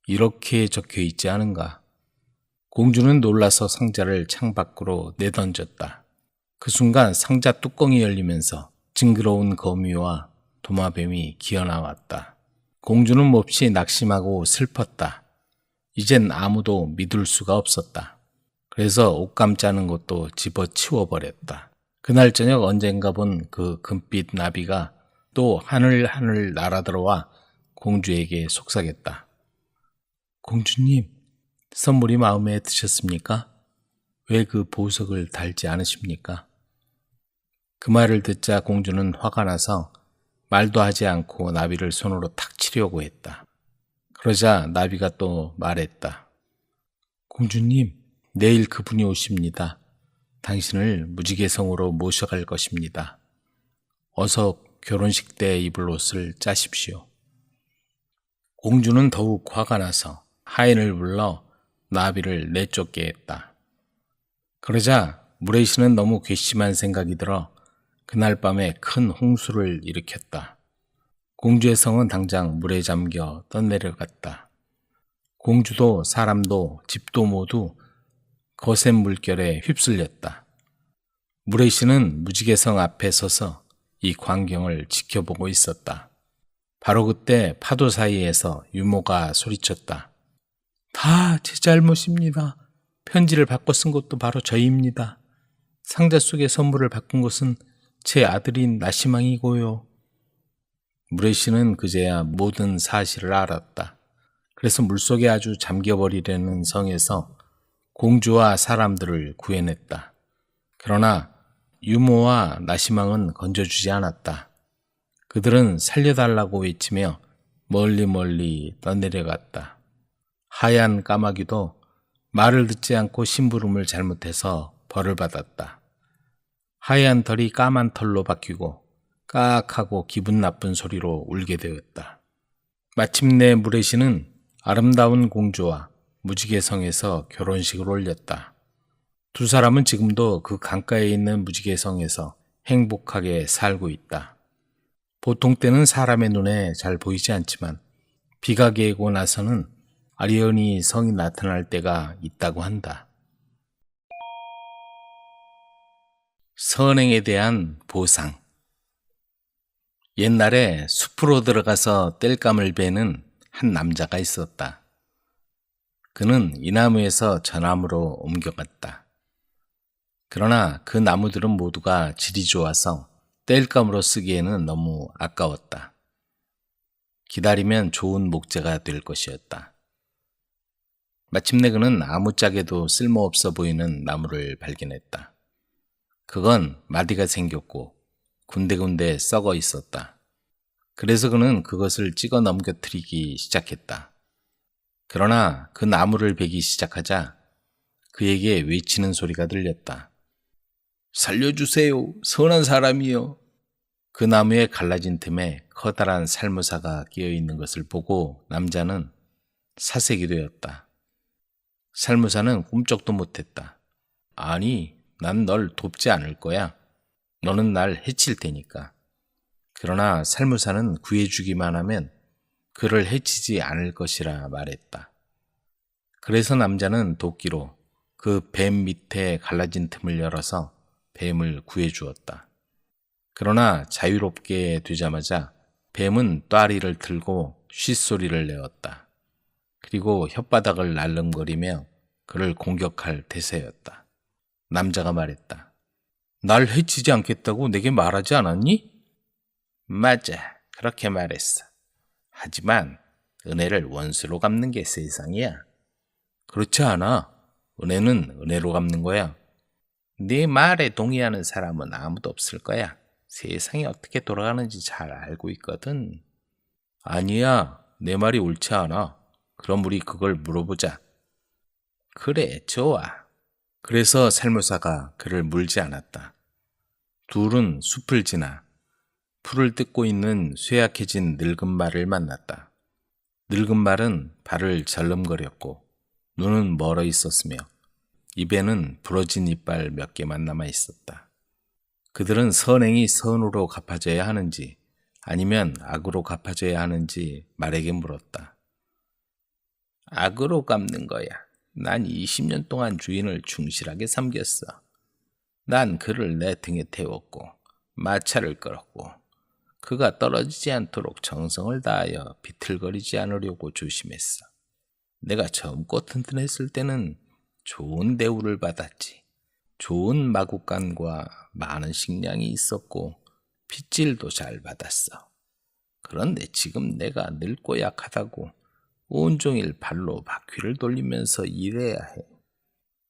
이렇게 적혀 있지 않은가? 공주는 놀라서 상자를 창밖으로 내던졌다. 그 순간 상자 뚜껑이 열리면서 징그러운 거미와 도마뱀이 기어나왔다. 공주는 몹시 낙심하고 슬펐다. 이젠 아무도 믿을 수가 없었다. 그래서 옷감 짜는 것도 집어치워버렸다. 그날 저녁 언젠가 본 그 금빛 나비가 또 하늘하늘 날아들어와 공주에게 속삭였다. 공주님, 선물이 마음에 드셨습니까? 왜 그 보석을 달지 않으십니까? 그 말을 듣자 공주는 화가 나서 말도 하지 않고 나비를 손으로 탁 치려고 했다. 그러자 나비가 또 말했다. 공주님, 내일 그분이 오십니다. 당신을 무지개성으로 모셔갈 것입니다. 어서 결혼식 때 입을 옷을 짜십시오. 공주는 더욱 화가 나서 하인을 불러 나비를 내쫓게 했다. 그러자 무레이시는 너무 괘씸한 생각이 들어 그날 밤에 큰 홍수를 일으켰다. 공주의 성은 당장 물에 잠겨 떠내려갔다. 공주도 사람도 집도 모두 거센 물결에 휩쓸렸다. 무레이시는 무지개성 앞에 서서 이 광경을 지켜보고 있었다. 바로 그때 파도 사이에서 유모가 소리쳤다. 다 제 잘못입니다. 편지를 바꿔 쓴 것도 바로 저입니다. 상자 속에 선물을 바꾼 것은 제 아들인 나시망이고요. 무레이시는 그제야 모든 사실을 알았다. 그래서 물속에 아주 잠겨버리려는 성에서 공주와 사람들을 구해냈다. 그러나 유모와 나시망은 건져주지 않았다. 그들은 살려달라고 외치며 멀리 떠내려갔다. 하얀 까마귀도 말을 듣지 않고 심부름을 잘못해서 벌을 받았다. 하얀 털이 까만 털로 바뀌고 까악하고 기분 나쁜 소리로 울게 되었다. 마침내 무레시는 아름다운 공주와 무지개성에서 결혼식을 올렸다. 두 사람은 지금도 그 강가에 있는 무지개성에서 행복하게 살고 있다. 보통 때는 사람의 눈에 잘 보이지 않지만 비가 개고 나서는 아리연히 성이 나타날 때가 있다고 한다. 선행에 대한 보상. 옛날에 숲으로 들어가서 땔감을 베는 한 남자가 있었다. 그는 이 나무에서 저 나무로 옮겨갔다. 그러나 그 나무들은 모두가 질이 좋아서 땔감으로 쓰기에는 너무 아까웠다. 기다리면 좋은 목재가 될 것이었다. 마침내 그는 아무짝에도 쓸모없어 보이는 나무를 발견했다. 그건 마디가 생겼고 군데군데 썩어 있었다. 그래서 그는 그것을 찍어 넘겨뜨리기 시작했다. 그러나 그 나무를 베기 시작하자 그에게 외치는 소리가 들렸다. 살려주세요, 선한 사람이여. 그 나무에 갈라진 틈에 커다란 살무사가 끼어 있는 것을 보고 남자는 사색이 되었다. 살무사는 꿈쩍도 못했다. 아니, 난 널 돕지 않을 거야. 너는 날 해칠 테니까. 그러나 살무사는 구해주기만 하면 그를 해치지 않을 것이라 말했다. 그래서 남자는 도끼로 그 뱀 밑에 갈라진 틈을 열어서 뱀을 구해주었다. 그러나 자유롭게 되자마자 뱀은 또아리를 틀고 쉿소리를 내었다. 그리고 혓바닥을 날름거리며 그를 공격할 태세였다. 남자가 말했다. 날 해치지 않겠다고 내게 말하지 않았니? 맞아, 그렇게 말했어. 하지만 은혜를 원수로 갚는 게 세상이야. 그렇지 않아. 은혜는 은혜로 갚는 거야. 네 말에 동의하는 사람은 아무도 없을 거야. 세상이 어떻게 돌아가는지 잘 알고 있거든. 아니야, 내 말이 옳지 않아. 그럼 우리 그걸 물어보자. 그래, 좋아. 그래서 살무사가 그를 물지 않았다. 둘은 숲을 지나 풀을 뜯고 있는 쇠약해진 늙은 말을 만났다. 늙은 말은 발을 절름거렸고 눈은 멀어 있었으며 입에는 부러진 이빨 몇 개만 남아 있었다. 그들은 선행이 선으로 갚아져야 하는지 아니면 악으로 갚아져야 하는지 말에게 물었다. 악으로 갚는 거야. 난 20년 동안 주인을 충실하게 섬겼어. 난 그를 내 등에 태웠고 마차를 끌었고 그가 떨어지지 않도록 정성을 다하여 비틀거리지 않으려고 조심했어. 내가 젊고 튼튼했을 때는 좋은 대우를 받았지. 좋은 마구간과 많은 식량이 있었고 핏질도 잘 받았어. 그런데 지금 내가 늙고 약하다고 온종일 발로 바퀴를 돌리면서 일해야 해.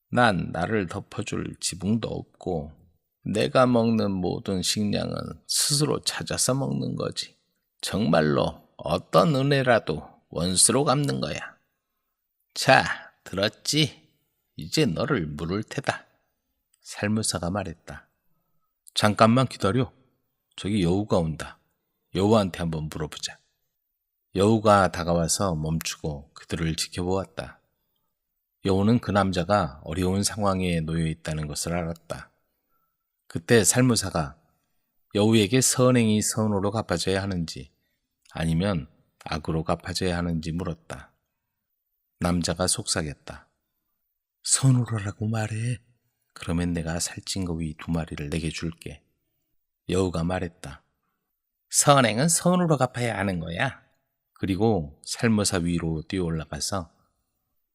난 나를 덮어줄 지붕도 없고 내가 먹는 모든 식량은 스스로 찾아서 먹는 거지. 정말로 어떤 은혜라도 원수로 갚는 거야. 자, 들었지? 이제 너를 물을 테다. 살무사가 말했다. 잠깐만 기다려. 저기 여우가 온다. 여우한테 한번 물어보자. 여우가 다가와서 멈추고 그들을 지켜보았다. 여우는 그 남자가 어려운 상황에 놓여 있다는 것을 알았다. 그때 살무사가 여우에게 선행이 선으로 갚아져야 하는지 아니면 악으로 갚아져야 하는지 물었다. 남자가 속삭였다. 선으로라고 말해. 그러면 내가 살찐 거위 2마리를 내게 줄게. 여우가 말했다. 선행은 선으로 갚아야 하는 거야. 그리고 살무사 위로 뛰어 올라가서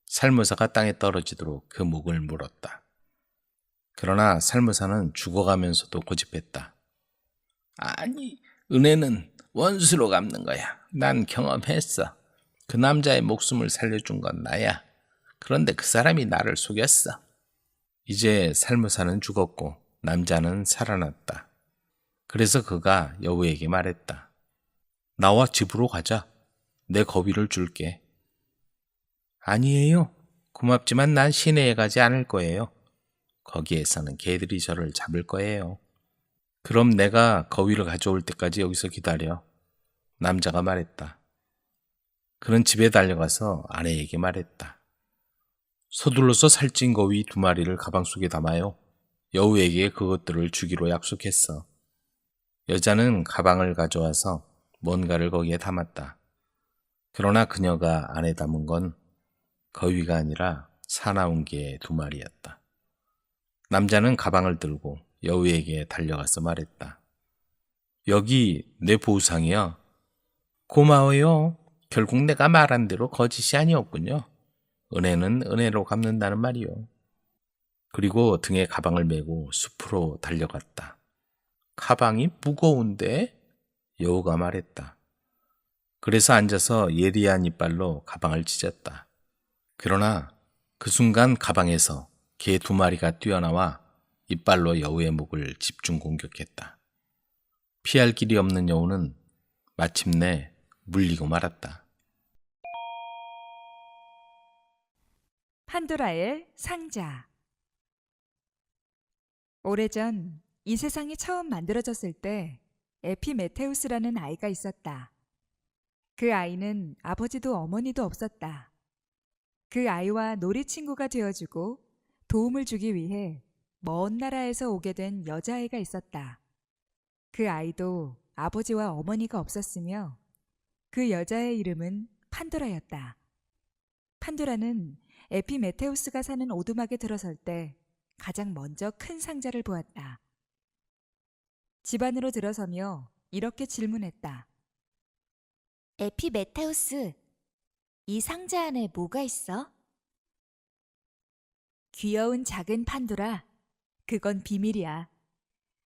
살무사가 땅에 떨어지도록 그 목을 물었다. 그러나 살무사는 죽어가면서도 고집했다. 아니, 은혜는 원수로 갚는 거야. 난 경험했어. 그 남자의 목숨을 살려준 건 나야. 그런데 그 사람이 나를 속였어. 이제 살무사는 죽었고 남자는 살아났다. 그래서 그가 여우에게 말했다. 나와 집으로 가자. 내 거위를 줄게. 아니에요. 고맙지만 난 시내에 가지 않을 거예요. 거기에서는 개들이 저를 잡을 거예요. 그럼 내가 거위를 가져올 때까지 여기서 기다려. 남자가 말했다. 그는 집에 달려가서 아내에게 말했다. 서둘러서 살찐 거위 2마리를 가방 속에 담아요. 여우에게 그것들을 주기로 약속했어. 여자는 가방을 가져와서 뭔가를 거기에 담았다. 그러나 그녀가 안에 담은 건 거위가 아니라 사나운 개 2마리였다. 남자는 가방을 들고 여우에게 달려가서 말했다. 여기 내 보상이야. 고마워요. 결국 내가 말한 대로 거짓이 아니었군요. 은혜는 은혜로 갚는다는 말이요. 그리고 등에 가방을 메고 숲으로 달려갔다. 가방이 무거운데? 여우가 말했다. 그래서 앉아서 예리한 이빨로 가방을 찢었다. 그러나 그 순간 가방에서 개 2마리가 뛰어나와 이빨로 여우의 목을 집중 공격했다. 피할 길이 없는 여우는 마침내 물리고 말았다. 판도라의 상자. 오래전 이 세상이 처음 만들어졌을 때 에피메테우스라는 아이가 있었다. 그 아이는 아버지도 어머니도 없었다. 그 아이와 놀이 친구가 되어주고 도움을 주기 위해 먼 나라에서 오게 된 여자아이가 있었다. 그 아이도 아버지와 어머니가 없었으며 그 여자의 이름은 판도라였다. 판도라는 에피메테우스가 사는 오두막에 들어설 때 가장 먼저 큰 상자를 보았다. 집 안으로 들어서며 이렇게 질문했다. 에피메테우스, 이 상자 안에 뭐가 있어? 귀여운 작은 판도라, 그건 비밀이야.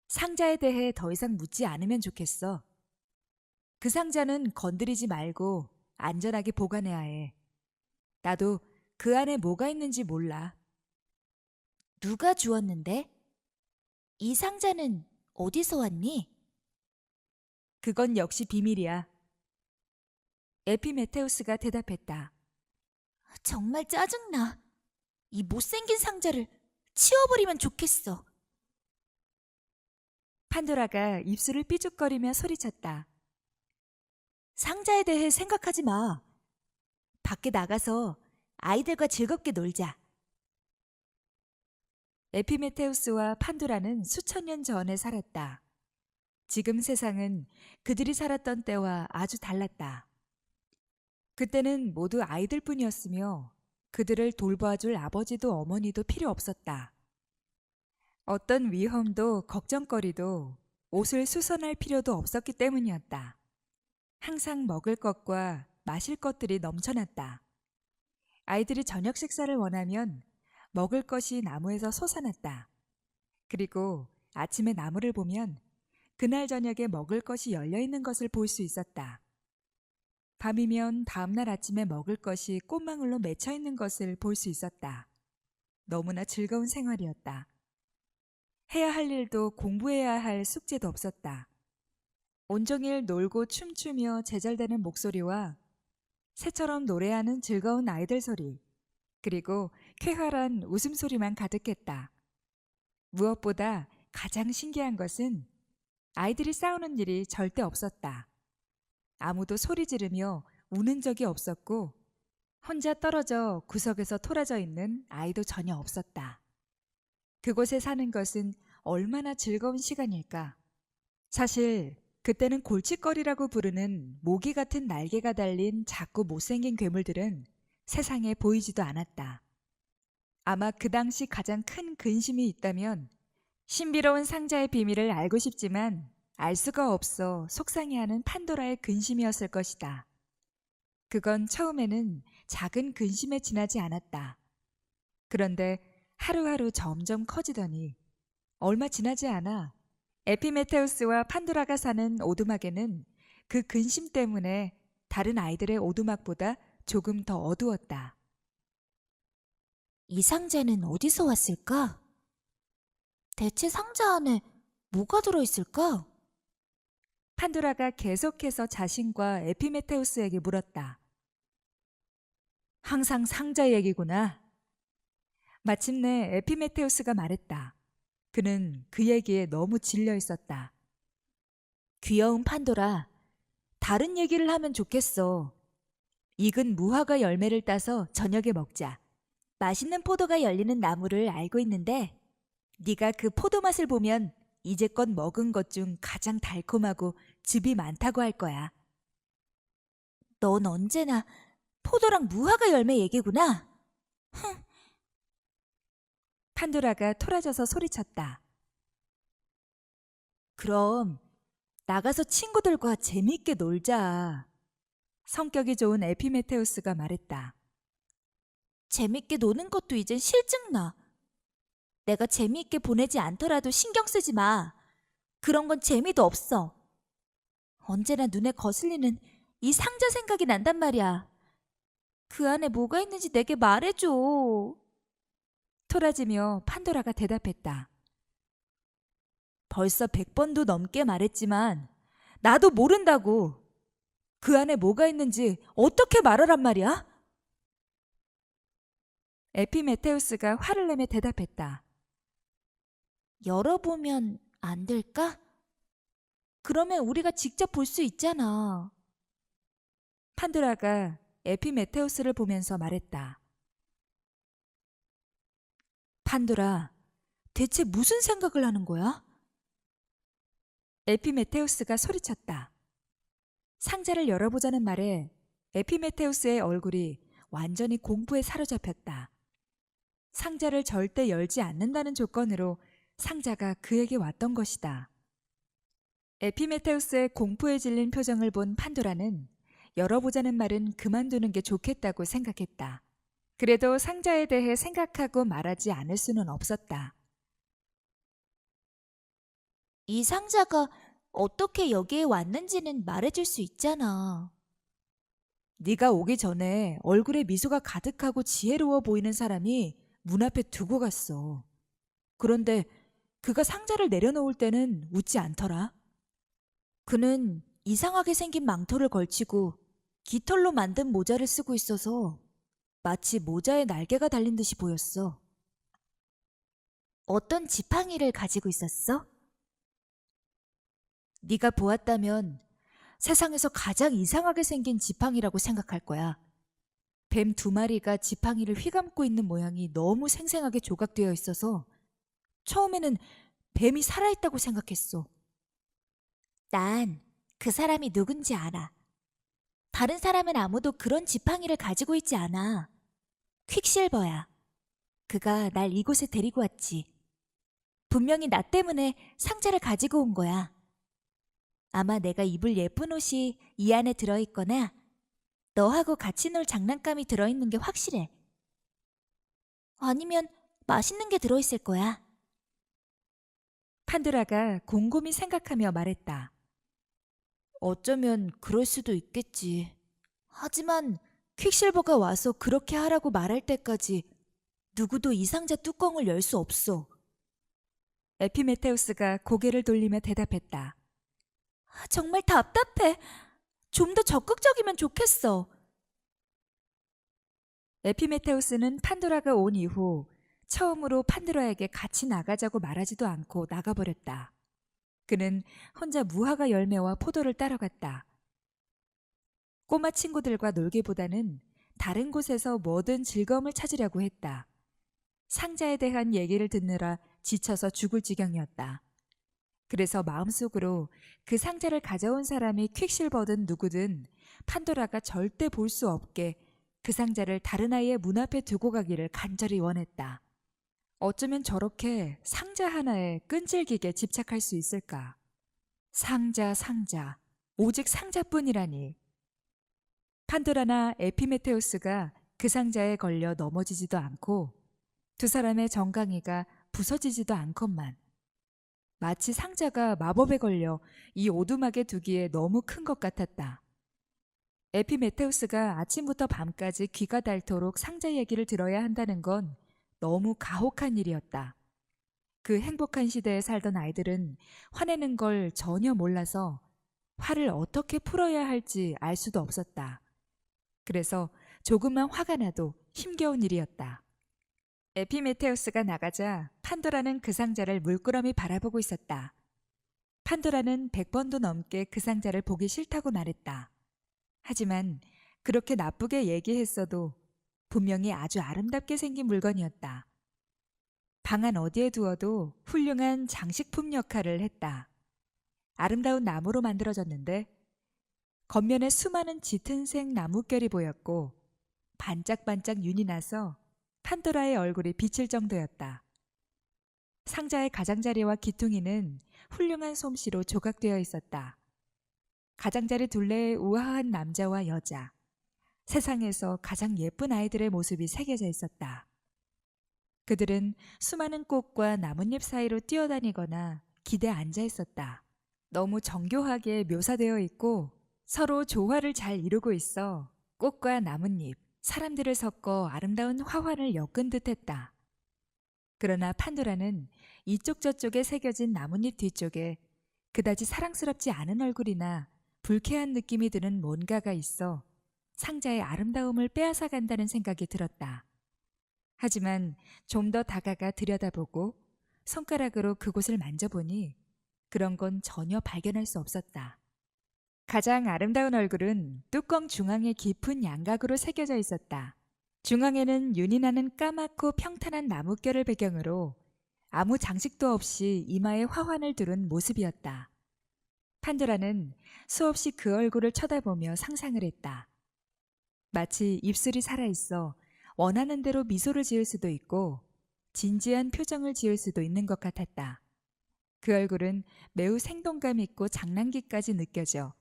상자에 대해 더 이상 묻지 않으면 좋겠어. 그 상자는 건드리지 말고 안전하게 보관해야 해. 나도 그 안에 뭐가 있는지 몰라. 누가 주었는데? 이 상자는 어디서 왔니? 그건 역시 비밀이야. 에피메테우스가 대답했다. 정말 짜증나. 이 못생긴 상자를 치워버리면 좋겠어. 판도라가 입술을 삐죽거리며 소리쳤다. 상자에 대해 생각하지 마. 밖에 나가서 아이들과 즐겁게 놀자. 에피메테우스와 판도라는 수천 년 전에 살았다. 지금 세상은 그들이 살았던 때와 아주 달랐다. 그때는 모두 아이들뿐이었으며 그들을 돌봐줄 아버지도 어머니도 필요 없었다. 어떤 위험도 걱정거리도 옷을 수선할 필요도 없었기 때문이었다. 항상 먹을 것과 마실 것들이 넘쳐났다. 아이들이 저녁 식사를 원하면 먹을 것이 나무에서 솟아났다. 그리고 아침에 나무를 보면 그날 저녁에 먹을 것이 열려있는 것을 볼 수 있었다. 밤이면 다음날 아침에 먹을 것이 꽃망울로 맺혀있는 것을 볼 수 있었다. 너무나 즐거운 생활이었다. 해야 할 일도 공부해야 할 숙제도 없었다. 온종일 놀고 춤추며 제잘되는 목소리와 새처럼 노래하는 즐거운 아이들 소리, 그리고 쾌활한 웃음소리만 가득했다. 무엇보다 가장 신기한 것은 아이들이 싸우는 일이 절대 없었다. 아무도 소리 지르며 우는 적이 없었고 혼자 떨어져 구석에서 토라져 있는 아이도 전혀 없었다. 그곳에 사는 것은 얼마나 즐거운 시간일까? 사실 그때는 골칫거리라고 부르는 모기 같은 날개가 달린 작고 못생긴 괴물들은 세상에 보이지도 않았다. 아마 그 당시 가장 큰 근심이 있다면 신비로운 상자의 비밀을 알고 싶지만 알 수가 없어 속상해하는 판도라의 근심이었을 것이다. 그건 처음에는 작은 근심에 지나지 않았다. 그런데 하루하루 점점 커지더니 얼마 지나지 않아 에피메테우스와 판도라가 사는 오두막에는 그 근심 때문에 다른 아이들의 오두막보다 조금 더 어두웠다. 이 상자는 어디서 왔을까? 대체 상자 안에 뭐가 들어있을까? 판도라가 계속해서 자신과 에피메테우스에게 물었다. 항상 상자 얘기구나. 마침내 에피메테우스가 말했다. 그는 그 얘기에 너무 질려 있었다. 귀여운 판도라, 다른 얘기를 하면 좋겠어. 익은 무화과 열매를 따서 저녁에 먹자. 맛있는 포도가 열리는 나무를 알고 있는데 네가 그 포도 맛을 보면 이제껏 먹은 것 중 가장 달콤하고 즙이 많다고 할 거야. 넌 언제나 포도랑 무화과 열매 얘기구나. 흥. 판도라가 토라져서 소리쳤다. 그럼 나가서 친구들과 재미있게 놀자. 성격이 좋은 에피메테우스가 말했다. 재밌게 노는 것도 이젠 실증나. 내가 재미있게 보내지 않더라도 신경 쓰지 마. 그런 건 재미도 없어. 언제나 눈에 거슬리는 이 상자 생각이 난단 말이야. 그 안에 뭐가 있는지 내게 말해줘. 토라지며 판도라가 대답했다. 벌써 100번도 넘게 말했지만 나도 모른다고. 그 안에 뭐가 있는지 어떻게 말하란 말이야? 에피메테우스가 화를 내며 대답했다. 열어보면 안 될까? 그러면 우리가 직접 볼 수 있잖아. 판도라가 에피메테우스를 보면서 말했다. 판도라, 대체 무슨 생각을 하는 거야? 에피메테우스가 소리쳤다. 상자를 열어보자는 말에 에피메테우스의 얼굴이 완전히 공포에 사로잡혔다. 상자를 절대 열지 않는다는 조건으로 상자가 그에게 왔던 것이다. 에피메테우스의 공포에 질린 표정을 본 판도라는 열어보자는 말은 그만두는 게 좋겠다고 생각했다. 그래도 상자에 대해 생각하고 말하지 않을 수는 없었다. 이 상자가 어떻게 여기에 왔는지는 말해줄 수 있잖아. 네가 오기 전에 얼굴에 미소가 가득하고 지혜로워 보이는 사람이 문 앞에 두고 갔어. 그런데 그가 상자를 내려놓을 때는 웃지 않더라. 그는 이상하게 생긴 망토를 걸치고 깃털로 만든 모자를 쓰고 있어서 마치 모자에 날개가 달린 듯이 보였어. 어떤 지팡이를 가지고 있었어? 네가 보았다면 세상에서 가장 이상하게 생긴 지팡이라고 생각할 거야. 뱀 2마리가 지팡이를 휘감고 있는 모양이 너무 생생하게 조각되어 있어서 처음에는 뱀이 살아있다고 생각했어. 난 그 사람이 누군지 알아. 다른 사람은 아무도 그런 지팡이를 가지고 있지 않아. 퀵실버야. 그가 날 이곳에 데리고 왔지. 분명히 나 때문에 상자를 가지고 온 거야. 아마 내가 입을 예쁜 옷이 이 안에 들어있거나 너하고 같이 놀 장난감이 들어있는 게 확실해. 아니면 맛있는 게 들어있을 거야. 판도라가 곰곰이 생각하며 말했다. 어쩌면 그럴 수도 있겠지. 하지만 퀵실버가 와서 그렇게 하라고 말할 때까지 누구도 이 상자 뚜껑을 열 수 없어. 에피메테우스가 고개를 돌리며 대답했다. 정말 답답해. 좀 더 적극적이면 좋겠어. 에피메테우스는 판도라가 온 이후 처음으로 판도라에게 같이 나가자고 말하지도 않고 나가버렸다. 그는 혼자 무화과 열매와 포도를 따라갔다. 꼬마 친구들과 놀기보다는 다른 곳에서 뭐든 즐거움을 찾으려고 했다. 상자에 대한 얘기를 듣느라 지쳐서 죽을 지경이었다. 그래서 마음속으로 그 상자를 가져온 사람이 퀵실버든 누구든 판도라가 절대 볼 수 없게 그 상자를 다른 아이의 문 앞에 두고 가기를 간절히 원했다. 어쩌면 저렇게 상자 하나에 끈질기게 집착할 수 있을까? 상자, 오직 상자뿐이라니. 판도라나 에피메테우스가 그 상자에 걸려 넘어지지도 않고 두 사람의 정강이가 부서지지도 않건만 마치 상자가 마법에 걸려 이 오두막에 두기에 너무 큰 것 같았다. 에피메테우스가 아침부터 밤까지 귀가 닳도록 상자 얘기를 들어야 한다는 건 너무 가혹한 일이었다. 그 행복한 시대에 살던 아이들은 화내는 걸 전혀 몰라서 화를 어떻게 풀어야 할지 알 수도 없었다. 그래서 조금만 화가 나도 힘겨운 일이었다. 에피메테우스가 나가자 판도라는 그 상자를 물끄러미 바라보고 있었다. 판도라는 100번도 넘게 그 상자를 보기 싫다고 말했다. 하지만 그렇게 나쁘게 얘기했어도 분명히 아주 아름답게 생긴 물건이었다. 방 안 어디에 두어도 훌륭한 장식품 역할을 했다. 아름다운 나무로 만들어졌는데 겉면에 수많은 짙은 색 나뭇결이 보였고 반짝반짝 윤이 나서 판도라의 얼굴이 비칠 정도였다. 상자의 가장자리와 기퉁이는 훌륭한 솜씨로 조각되어 있었다. 가장자리 둘레에 우아한 남자와 여자, 세상에서 가장 예쁜 아이들의 모습이 새겨져 있었다. 그들은 수많은 꽃과 나뭇잎 사이로 뛰어다니거나 기대 앉아 있었다. 너무 정교하게 묘사되어 있고 서로 조화를 잘 이루고 있어 꽃과 나뭇잎, 사람들을 섞어 아름다운 화환을 엮은 듯했다. 그러나 판도라는 이쪽 저쪽에 새겨진 나뭇잎 뒤쪽에 그다지 사랑스럽지 않은 얼굴이나 불쾌한 느낌이 드는 뭔가가 있어 상자의 아름다움을 빼앗아 간다는 생각이 들었다. 하지만 좀 더 다가가 들여다보고 손가락으로 그곳을 만져보니 그런 건 전혀 발견할 수 없었다. 가장 아름다운 얼굴은 뚜껑 중앙에 깊은 양각으로 새겨져 있었다. 중앙에는 윤이 나는 까맣고 평탄한 나뭇결을 배경으로 아무 장식도 없이 이마에 화환을 두른 모습이었다. 판도라는 수없이 그 얼굴을 쳐다보며 상상을 했다. 마치 입술이 살아있어 원하는 대로 미소를 지을 수도 있고 진지한 표정을 지을 수도 있는 것 같았다. 그 얼굴은 매우 생동감 있고 장난기까지 느껴져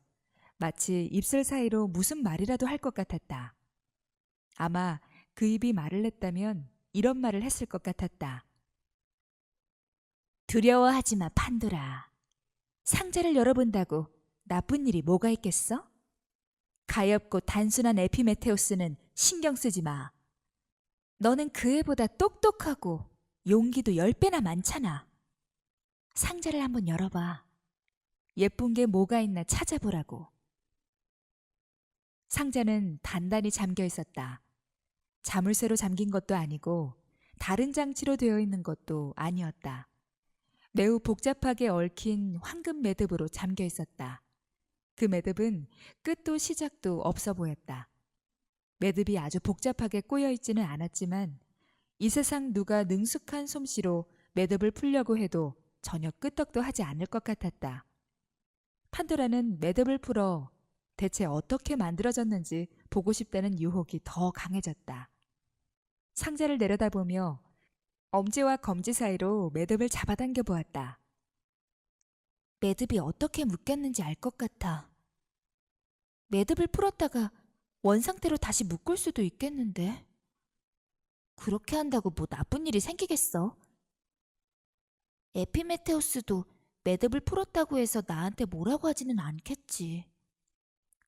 마치 입술 사이로 무슨 말이라도 할 것 같았다. 아마 그 입이 말을 냈다면 이런 말을 했을 것 같았다. 두려워하지 마, 판도라. 상자를 열어본다고 나쁜 일이 뭐가 있겠어? 가엾고 단순한 에피메테우스는 신경 쓰지 마. 너는 그 애보다 똑똑하고 용기도 10배나 많잖아. 상자를 한번 열어봐. 예쁜 게 뭐가 있나 찾아보라고. 상자는 단단히 잠겨 있었다. 자물쇠로 잠긴 것도 아니고 다른 장치로 되어 있는 것도 아니었다. 매우 복잡하게 얽힌 황금 매듭으로 잠겨 있었다. 그 매듭은 끝도 시작도 없어 보였다. 매듭이 아주 복잡하게 꼬여 있지는 않았지만 이 세상 누가 능숙한 솜씨로 매듭을 풀려고 해도 전혀 끄떡도 하지 않을 것 같았다. 판도라는 매듭을 풀어 대체 어떻게 만들어졌는지 보고 싶다는 유혹이 더 강해졌다. 상자를 내려다보며 엄지와 검지 사이로 매듭을 잡아당겨 보았다. 매듭이 어떻게 묶였는지 알 것 같아. 매듭을 풀었다가 원상태로 다시 묶을 수도 있겠는데. 그렇게 한다고 뭐 나쁜 일이 생기겠어? 에피메테우스도 매듭을 풀었다고 해서 나한테 뭐라고 하지는 않겠지.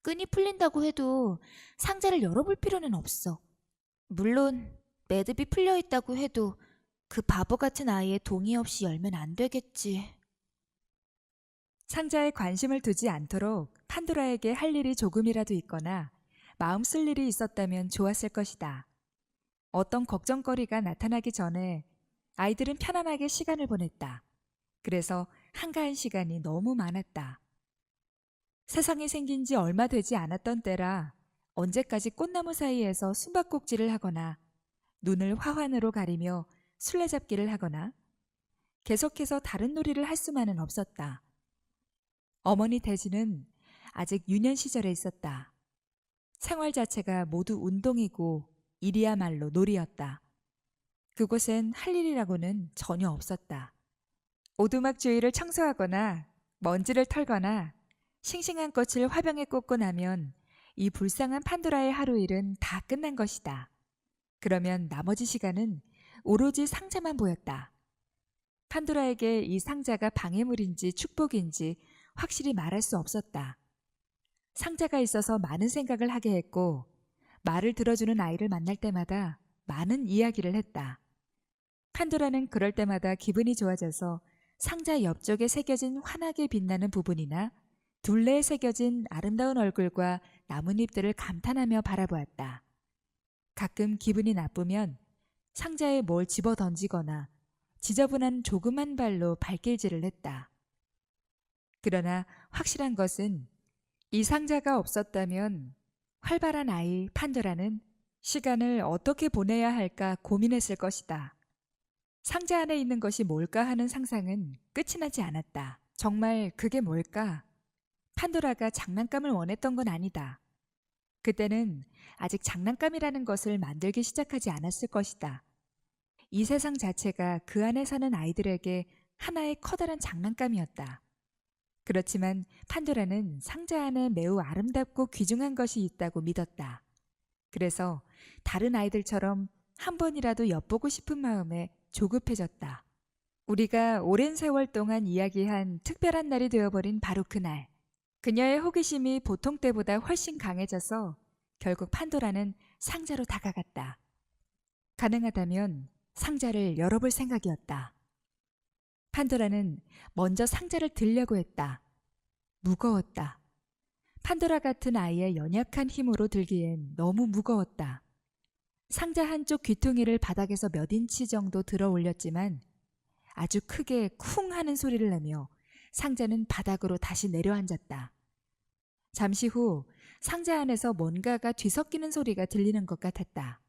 끈이 풀린다고 해도 상자를 열어볼 필요는 없어. 물론 매듭이 풀려 있다고 해도 그 바보 같은 아이의 동의 없이 열면 안 되겠지. 상자에 관심을 두지 않도록 판도라에게 할 일이 조금이라도 있거나 마음 쓸 일이 있었다면 좋았을 것이다. 어떤 걱정거리가 나타나기 전에 아이들은 편안하게 시간을 보냈다. 그래서 한가한 시간이 너무 많았다. 세상이 생긴 지 얼마 되지 않았던 때라 언제까지 꽃나무 사이에서 숨바꼭질을 하거나 눈을 화환으로 가리며 술래잡기를 하거나 계속해서 다른 놀이를 할 수만은 없었다. 어머니 대지는 아직 유년 시절에 있었다. 생활 자체가 모두 운동이고 일이야말로 놀이였다. 그곳엔 할 일이라고는 전혀 없었다. 오두막 주위를 청소하거나 먼지를 털거나 싱싱한 꽃을 화병에 꽂고 나면 이 불쌍한 판도라의 하루 일은 다 끝난 것이다. 그러면 나머지 시간은 오로지 상자만 보였다. 판도라에게 이 상자가 방해물인지 축복인지 확실히 말할 수 없었다. 상자가 있어서 많은 생각을 하게 했고 말을 들어주는 아이를 만날 때마다 많은 이야기를 했다. 판도라는 그럴 때마다 기분이 좋아져서 상자 옆쪽에 새겨진 환하게 빛나는 부분이나 둘레에 새겨진 아름다운 얼굴과 나뭇잎들을 감탄하며 바라보았다. 가끔 기분이 나쁘면 상자에 뭘 집어 던지거나 지저분한 조그만 발로 발길질을 했다. 그러나 확실한 것은 이 상자가 없었다면 활발한 아이 판도라는 시간을 어떻게 보내야 할까 고민했을 것이다. 상자 안에 있는 것이 뭘까 하는 상상은 끝이 나지 않았다. 정말 그게 뭘까? 판도라가 장난감을 원했던 건 아니다. 그때는 아직 장난감이라는 것을 만들기 시작하지 않았을 것이다. 이 세상 자체가 그 안에 사는 아이들에게 하나의 커다란 장난감이었다. 그렇지만 판도라는 상자 안에 매우 아름답고 귀중한 것이 있다고 믿었다. 그래서 다른 아이들처럼 한 번이라도 엿보고 싶은 마음에 조급해졌다. 우리가 오랜 세월 동안 이야기한 특별한 날이 되어버린 바로 그날. 그녀의 호기심이 보통 때보다 훨씬 강해져서 결국 판도라는 상자로 다가갔다. 가능하다면 상자를 열어볼 생각이었다. 판도라는 먼저 상자를 들려고 했다. 무거웠다. 판도라 같은 아이의 연약한 힘으로 들기엔 너무 무거웠다. 상자 한쪽 귀퉁이를 바닥에서 몇 인치 정도 들어 올렸지만 아주 크게 쿵 하는 소리를 내며 상자는 바닥으로 다시 내려앉았다. 잠시 후 상자 안에서 뭔가가 뒤섞이는 소리가 들리는 것 같았다.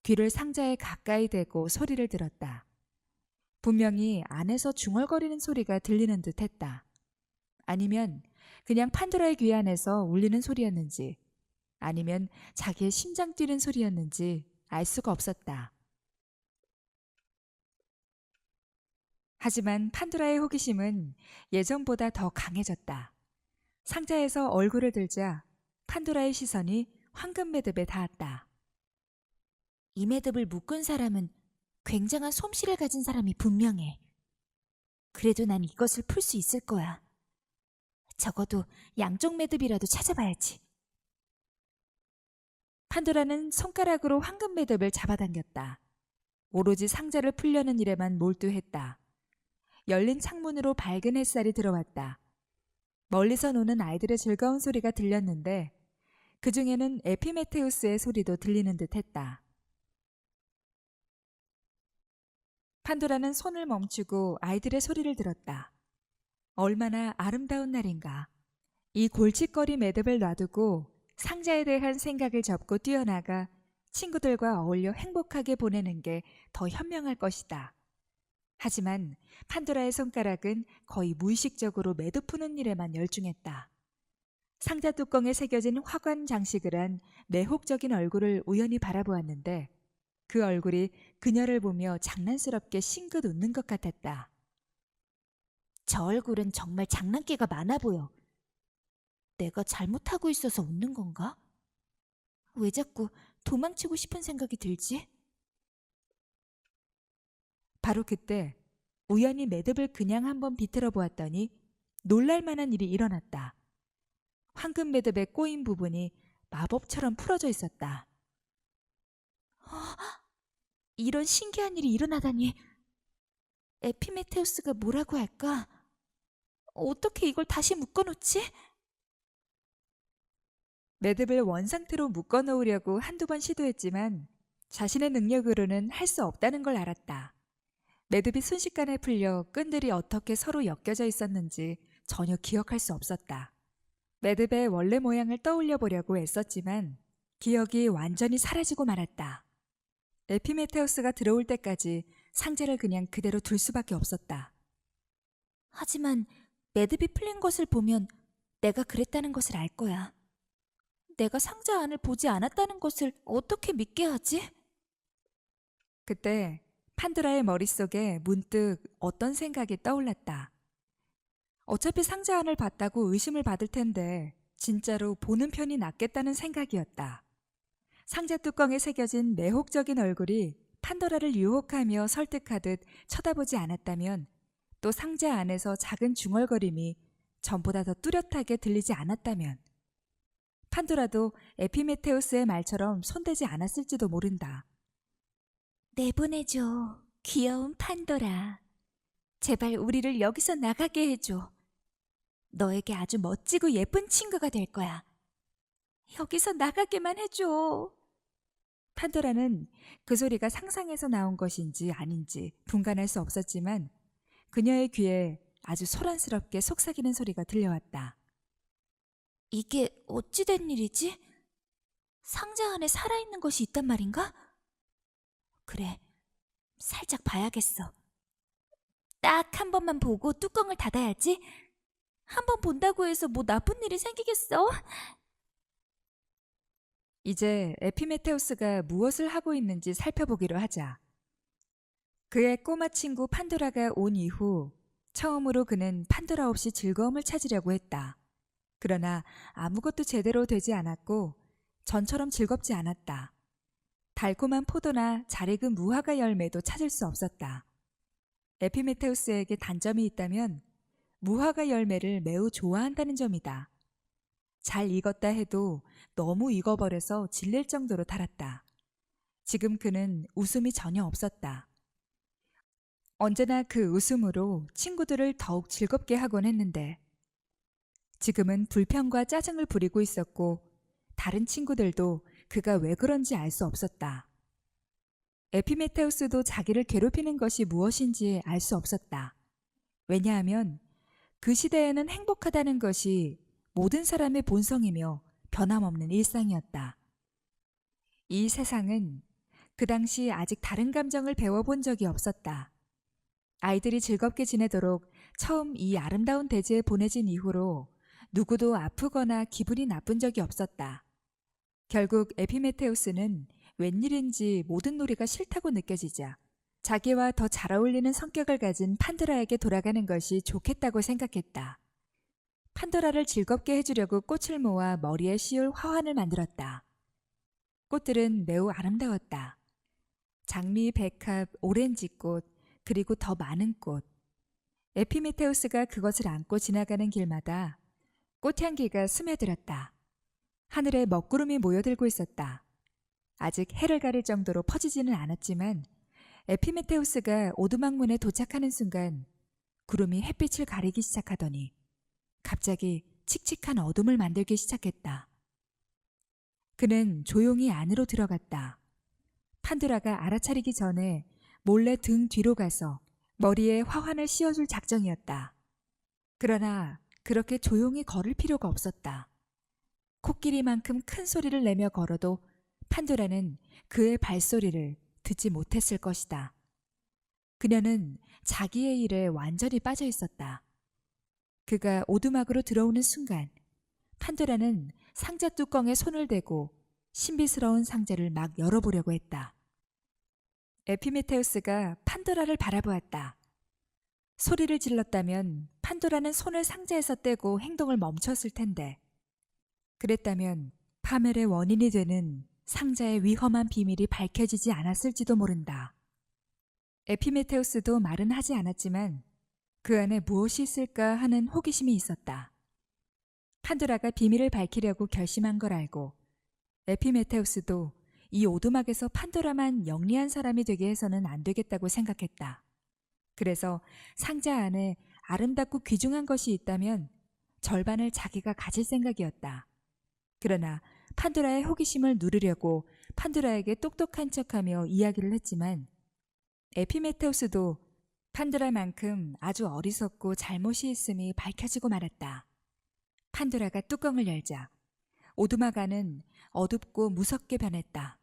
귀를 상자에 가까이 대고 소리를 들었다. 분명히 안에서 중얼거리는 소리가 들리는 듯 했다. 아니면 그냥 판도라의 귀 안에서 울리는 소리였는지 아니면 자기의 심장 뛰는 소리였는지 알 수가 없었다. 하지만 판도라의 호기심은 예전보다 더 강해졌다. 상자에서 얼굴을 들자 판도라의 시선이 황금 매듭에 닿았다. 이 매듭을 묶은 사람은 굉장한 솜씨를 가진 사람이 분명해. 그래도 난 이것을 풀 수 있을 거야. 적어도 양쪽 매듭이라도 찾아봐야지. 판도라는 손가락으로 황금 매듭을 잡아당겼다. 오로지 상자를 풀려는 일에만 몰두했다. 열린 창문으로 밝은 햇살이 들어왔다. 멀리서 노는 아이들의 즐거운 소리가 들렸는데 그 중에는 에피메테우스의 소리도 들리는 듯 했다. 판도라는 손을 멈추고 아이들의 소리를 들었다. 얼마나 아름다운 날인가. 이 골칫거리 매듭을 놔두고 상자에 대한 생각을 접고 뛰어나가 친구들과 어울려 행복하게 보내는 게 더 현명할 것이다. 하지만 판도라의 손가락은 거의 무의식적으로 매듭 푸는 일에만 열중했다. 상자 뚜껑에 새겨진 화관 장식을 한 매혹적인 얼굴을 우연히 바라보았는데 그 얼굴이 그녀를 보며 장난스럽게 싱긋 웃는 것 같았다. 저 얼굴은 정말 장난기가 많아 보여. 내가 잘못하고 있어서 웃는 건가? 왜 자꾸 도망치고 싶은 생각이 들지? 바로 그때 우연히 매듭을 그냥 한번 비틀어 보았더니 놀랄 만한 일이 일어났다. 황금 매듭의 꼬인 부분이 마법처럼 풀어져 있었다. 이런 신기한 일이 일어나다니. 에피메테우스가 뭐라고 할까? 어떻게 이걸 다시 묶어놓지? 매듭을 원상태로 묶어 놓으려고 한두 번 시도했지만 자신의 능력으로는 할 수 없다는 걸 알았다. 매듭이 순식간에 풀려 끈들이 어떻게 서로 엮여져 있었는지 전혀 기억할 수 없었다. 매듭의 원래 모양을 떠올려 보려고 애썼지만 기억이 완전히 사라지고 말았다. 에피메테우스가 들어올 때까지 상자를 그냥 그대로 둘 수밖에 없었다. 하지만 매듭이 풀린 것을 보면 내가 그랬다는 것을 알 거야. 내가 상자 안을 보지 않았다는 것을 어떻게 믿게 하지? 그때 판도라의 머릿속에 문득 어떤 생각이 떠올랐다. 어차피 상자 안을 봤다고 의심을 받을 텐데 진짜로 보는 편이 낫겠다는 생각이었다. 상자 뚜껑에 새겨진 매혹적인 얼굴이 판도라를 유혹하며 설득하듯 쳐다보지 않았다면, 또 상자 안에서 작은 중얼거림이 전보다 더 뚜렷하게 들리지 않았다면 판도라도 에피메테우스의 말처럼 손대지 않았을지도 모른다. 내보내줘, 귀여운 판도라. 제발 우리를 여기서 나가게 해줘. 너에게 아주 멋지고 예쁜 친구가 될 거야. 여기서 나가게만 해줘. 판도라는 그 소리가 상상에서 나온 것인지 아닌지 분간할 수 없었지만 그녀의 귀에 아주 소란스럽게 속삭이는 소리가 들려왔다. 이게 어찌 된 일이지? 상자 안에 살아있는 것이 있단 말인가? 그래, 살짝 봐야겠어. 딱 한 번만 보고 뚜껑을 닫아야지. 한 번 본다고 해서 뭐 나쁜 일이 생기겠어? 이제 에피메테우스가 무엇을 하고 있는지 살펴보기로 하자. 그의 꼬마 친구 판도라가 온 이후 처음으로 그는 판도라 없이 즐거움을 찾으려고 했다. 그러나 아무것도 제대로 되지 않았고 전처럼 즐겁지 않았다. 달콤한 포도나 잘 익은 무화과 열매도 찾을 수 없었다. 에피메테우스에게 단점이 있다면 무화과 열매를 매우 좋아한다는 점이다. 잘 익었다 해도 너무 익어버려서 질릴 정도로 달았다. 지금 그는 웃음이 전혀 없었다. 언제나 그 웃음으로 친구들을 더욱 즐겁게 하곤 했는데 지금은 불평과 짜증을 부리고 있었고 다른 친구들도 그가 왜 그런지 알 수 없었다. 에피메테우스도 자기를 괴롭히는 것이 무엇인지 알 수 없었다. 왜냐하면 그 시대에는 행복하다는 것이 모든 사람의 본성이며 변함없는 일상이었다. 이 세상은 그 당시 아직 다른 감정을 배워본 적이 없었다. 아이들이 즐겁게 지내도록 처음 이 아름다운 대지에 보내진 이후로 누구도 아프거나 기분이 나쁜 적이 없었다. 결국 에피메테우스는 웬일인지 모든 놀이가 싫다고 느껴지자 자기와 더 잘 어울리는 성격을 가진 판도라에게 돌아가는 것이 좋겠다고 생각했다. 판도라를 즐겁게 해주려고 꽃을 모아 머리에 씌울 화환을 만들었다. 꽃들은 매우 아름다웠다. 장미, 백합, 오렌지꽃, 그리고 더 많은 꽃. 에피메테우스가 그것을 안고 지나가는 길마다 꽃향기가 스며들었다. 하늘에 먹구름이 모여들고 있었다. 아직 해를 가릴 정도로 퍼지지는 않았지만 에피메테우스가 오두막문에 도착하는 순간 구름이 햇빛을 가리기 시작하더니 갑자기 칙칙한 어둠을 만들기 시작했다. 그는 조용히 안으로 들어갔다. 판도라가 알아차리기 전에 몰래 등 뒤로 가서 머리에 화환을 씌워줄 작정이었다. 그러나 그렇게 조용히 걸을 필요가 없었다. 코끼리만큼 큰 소리를 내며 걸어도 판도라는 그의 발소리를 듣지 못했을 것이다. 그녀는 자기의 일에 완전히 빠져 있었다. 그가 오두막으로 들어오는 순간 판도라는 상자 뚜껑에 손을 대고 신비스러운 상자를 막 열어보려고 했다. 에피메테우스가 판도라를 바라보았다. 소리를 질렀다면 판도라는 손을 상자에서 떼고 행동을 멈췄을 텐데, 그랬다면 파멸의 원인이 되는 상자의 위험한 비밀이 밝혀지지 않았을지도 모른다. 에피메테우스도 말은 하지 않았지만 그 안에 무엇이 있을까 하는 호기심이 있었다. 판도라가 비밀을 밝히려고 결심한 걸 알고 에피메테우스도 이 오두막에서 판도라만 영리한 사람이 되게 해서는 안 되겠다고 생각했다. 그래서 상자 안에 아름답고 귀중한 것이 있다면 절반을 자기가 가질 생각이었다. 그러나 판도라의 호기심을 누르려고 판도라에게 똑똑한 척하며 이야기를 했지만 에피메테우스도 판도라만큼 아주 어리석고 잘못이 있음이 밝혀지고 말았다. 판도라가 뚜껑을 열자 오두막 안은 어둡고 무섭게 변했다.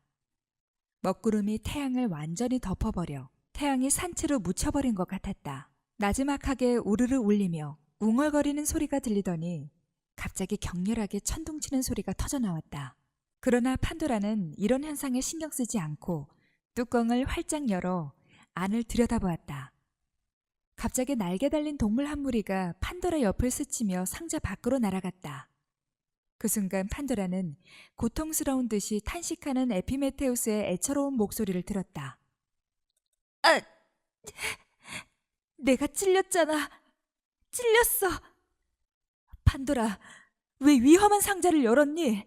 먹구름이 태양을 완전히 덮어버려 태양이 산채로 묻혀버린 것 같았다. 나지막하게 우르르 울리며 웅얼거리는 소리가 들리더니 갑자기 격렬하게 천둥치는 소리가 터져나왔다. 그러나 판도라는 이런 현상에 신경 쓰지 않고 뚜껑을 활짝 열어 안을 들여다보았다. 갑자기 날개 달린 동물 한 무리가 판도라 옆을 스치며 상자 밖으로 날아갔다. 그 순간 판도라는 고통스러운 듯이 탄식하는 에피메테우스의 애처로운 목소리를 들었다. 아! 내가 찔렸잖아. 찔렸어. 판도라, 왜 위험한 상자를 열었니?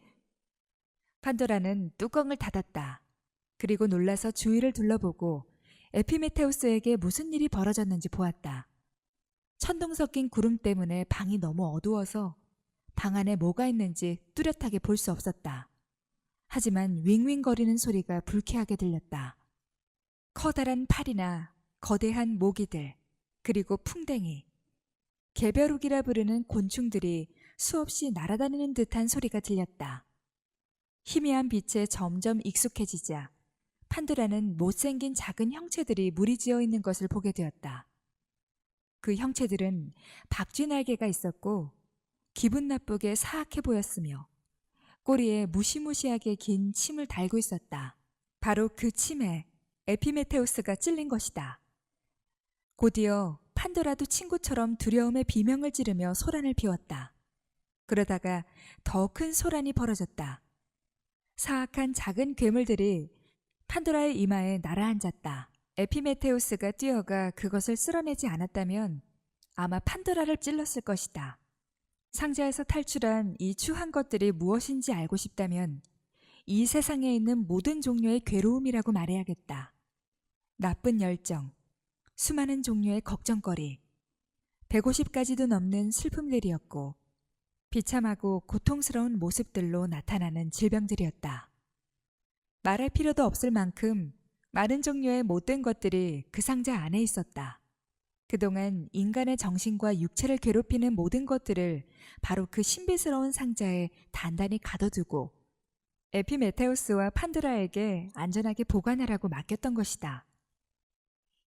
판도라는 뚜껑을 닫았다. 그리고 놀라서 주위를 둘러보고 에피메테우스에게 무슨 일이 벌어졌는지 보았다. 천둥 섞인 구름 때문에 방이 너무 어두워서 방 안에 뭐가 있는지 뚜렷하게 볼 수 없었다. 하지만 윙윙거리는 소리가 불쾌하게 들렸다. 커다란 팔이나 거대한 모기들, 그리고 풍뎅이, 개벼룩이라 부르는 곤충들이 수없이 날아다니는 듯한 소리가 들렸다. 희미한 빛에 점점 익숙해지자 판도라는 못생긴 작은 형체들이 무리지어 있는 것을 보게 되었다. 그 형체들은 박쥐날개가 있었고 기분 나쁘게 사악해 보였으며 꼬리에 무시무시하게 긴 침을 달고 있었다. 바로 그 침에 에피메테우스가 찔린 것이다. 곧이어 판도라도 친구처럼 두려움의 비명을 지르며 소란을 피웠다. 그러다가 더 큰 소란이 벌어졌다. 사악한 작은 괴물들이 판도라의 이마에 날아앉았다. 에피메테우스가 뛰어가 그것을 쓸어내지 않았다면 아마 판도라를 찔렀을 것이다. 상자에서 탈출한 이 추한 것들이 무엇인지 알고 싶다면 이 세상에 있는 모든 종류의 괴로움이라고 말해야겠다. 나쁜 열정, 수많은 종류의 걱정거리, 150가지도 넘는 슬픔들이었고 비참하고 고통스러운 모습들로 나타나는 질병들이었다. 말할 필요도 없을 만큼 많은 종류의 못된 것들이 그 상자 안에 있었다. 그동안 인간의 정신과 육체를 괴롭히는 모든 것들을 바로 그 신비스러운 상자에 단단히 가둬두고 에피메테우스와 판도라에게 안전하게 보관하라고 맡겼던 것이다.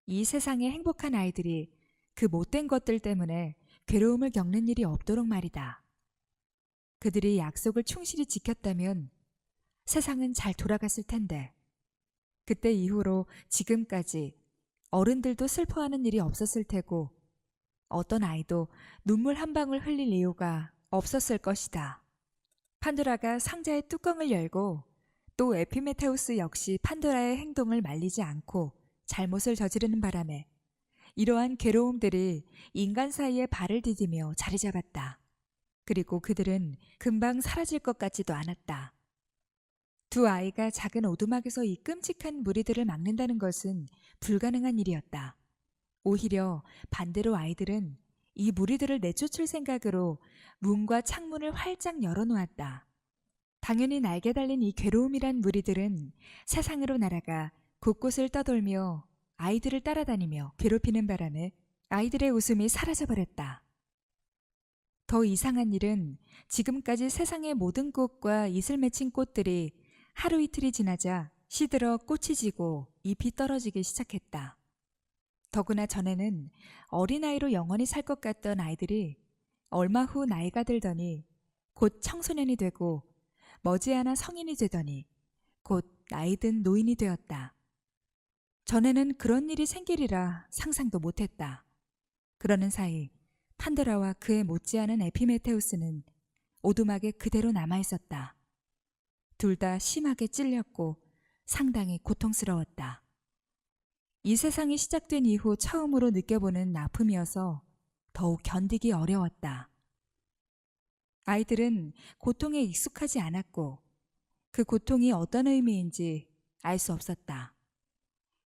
이 세상의 행복한 아이들이 그 못된 것들 때문에 괴로움을 겪는 일이 없도록 말이다. 그들이 약속을 충실히 지켰다면 세상은 잘 돌아갔을 텐데 그때 이후로 지금까지 어른들도 슬퍼하는 일이 없었을 테고 어떤 아이도 눈물 한 방울 흘릴 이유가 없었을 것이다. 판도라가 상자의 뚜껑을 열고 또 에피메테우스 역시 판도라의 행동을 말리지 않고 잘못을 저지르는 바람에 이러한 괴로움들이 인간 사이에 발을 디디며 자리 잡았다. 그리고 그들은 금방 사라질 것 같지도 않았다. 두 아이가 작은 오두막에서 이 끔찍한 무리들을 막는다는 것은 불가능한 일이었다. 오히려 반대로 아이들은 이 무리들을 내쫓을 생각으로 문과 창문을 활짝 열어놓았다. 당연히 날개 달린 이 괴로움이란 무리들은 세상으로 날아가 곳곳을 떠돌며 아이들을 따라다니며 괴롭히는 바람에 아이들의 웃음이 사라져버렸다. 더 이상한 일은 지금까지 세상의 모든 꽃과 이슬 맺힌 꽃들이 하루 이틀이 지나자 시들어 꽃이 지고 잎이 떨어지기 시작했다. 더구나 전에는 어린아이로 영원히 살 것 같던 아이들이 얼마 후 나이가 들더니 곧 청소년이 되고 머지않아 성인이 되더니 곧 나이든 노인이 되었다. 전에는 그런 일이 생기리라 상상도 못했다. 그러는 사이 판도라와 그에 못지않은 에피메테우스는 오두막에 그대로 남아있었다. 둘 다 심하게 찔렸고 상당히 고통스러웠다. 이 세상이 시작된 이후 처음으로 느껴보는 아픔이어서 더욱 견디기 어려웠다. 아이들은 고통에 익숙하지 않았고 그 고통이 어떤 의미인지 알 수 없었다.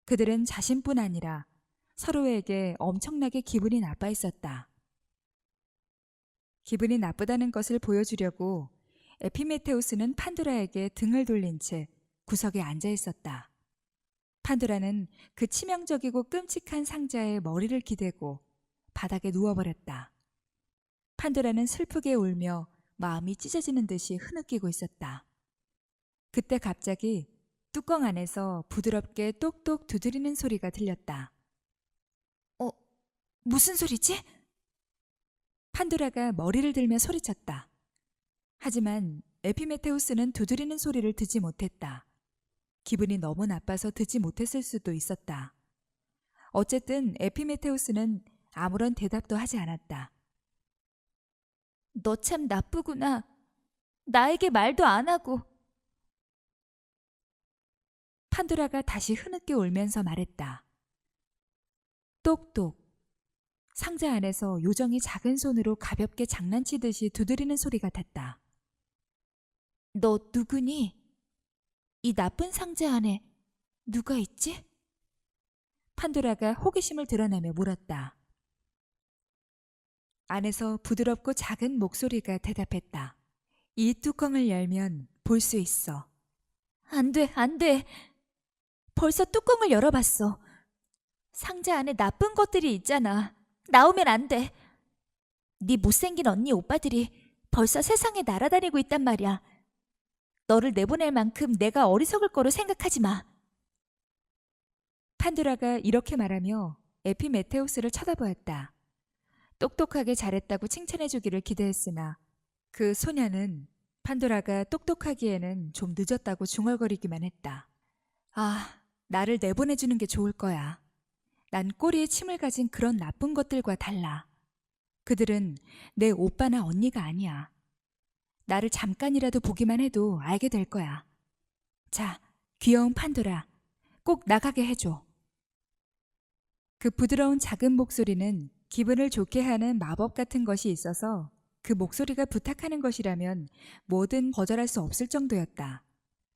그들은 자신뿐 아니라 서로에게 엄청나게 기분이 나빠 있었다. 기분이 나쁘다는 것을 보여주려고 에피메테우스는 판도라에게 등을 돌린 채 구석에 앉아 있었다. 판도라는 그 치명적이고 끔찍한 상자에 머리를 기대고 바닥에 누워버렸다. 판도라는 슬프게 울며 마음이 찢어지는 듯이 흐느끼고 있었다. 그때 갑자기 뚜껑 안에서 부드럽게 똑똑 두드리는 소리가 들렸다. 무슨 소리지? 판도라가 머리를 들며 소리쳤다. 하지만 에피메테우스는 두드리는 소리를 듣지 못했다. 기분이 너무 나빠서 듣지 못했을 수도 있었다. 어쨌든 에피메테우스는 아무런 대답도 하지 않았다. 너 참 나쁘구나. 나에게 말도 안 하고. 판도라가 다시 흐느껴 울면서 말했다. 똑똑. 상자 안에서 요정이 작은 손으로 가볍게 장난치듯이 두드리는 소리 같았다. 너 누구니? 이 나쁜 상자 안에 누가 있지? 판도라가 호기심을 드러내며 물었다. 안에서 부드럽고 작은 목소리가 대답했다. 이 뚜껑을 열면 볼 수 있어. 안 돼, 안 돼. 벌써 뚜껑을 열어봤어. 상자 안에 나쁜 것들이 있잖아. 나오면 안 돼. 네 못생긴 언니 오빠들이 벌써 세상에 날아다니고 있단 말이야. 너를 내보낼 만큼 내가 어리석을 거로 생각하지 마. 판도라가 이렇게 말하며 에피메테우스를 쳐다보았다. 똑똑하게 잘했다고 칭찬해주기를 기대했으나 그 소녀는 판도라가 똑똑하기에는 좀 늦었다고 중얼거리기만 했다. 아, 나를 내보내주는 게 좋을 거야. 난 꼬리에 침을 가진 그런 나쁜 것들과 달라. 그들은 내 오빠나 언니가 아니야. 나를 잠깐이라도 보기만 해도 알게 될 거야. 자, 귀여운 판도라, 꼭 나가게 해줘. 그 부드러운 작은 목소리는 기분을 좋게 하는 마법 같은 것이 있어서 그 목소리가 부탁하는 것이라면 뭐든 거절할 수 없을 정도였다.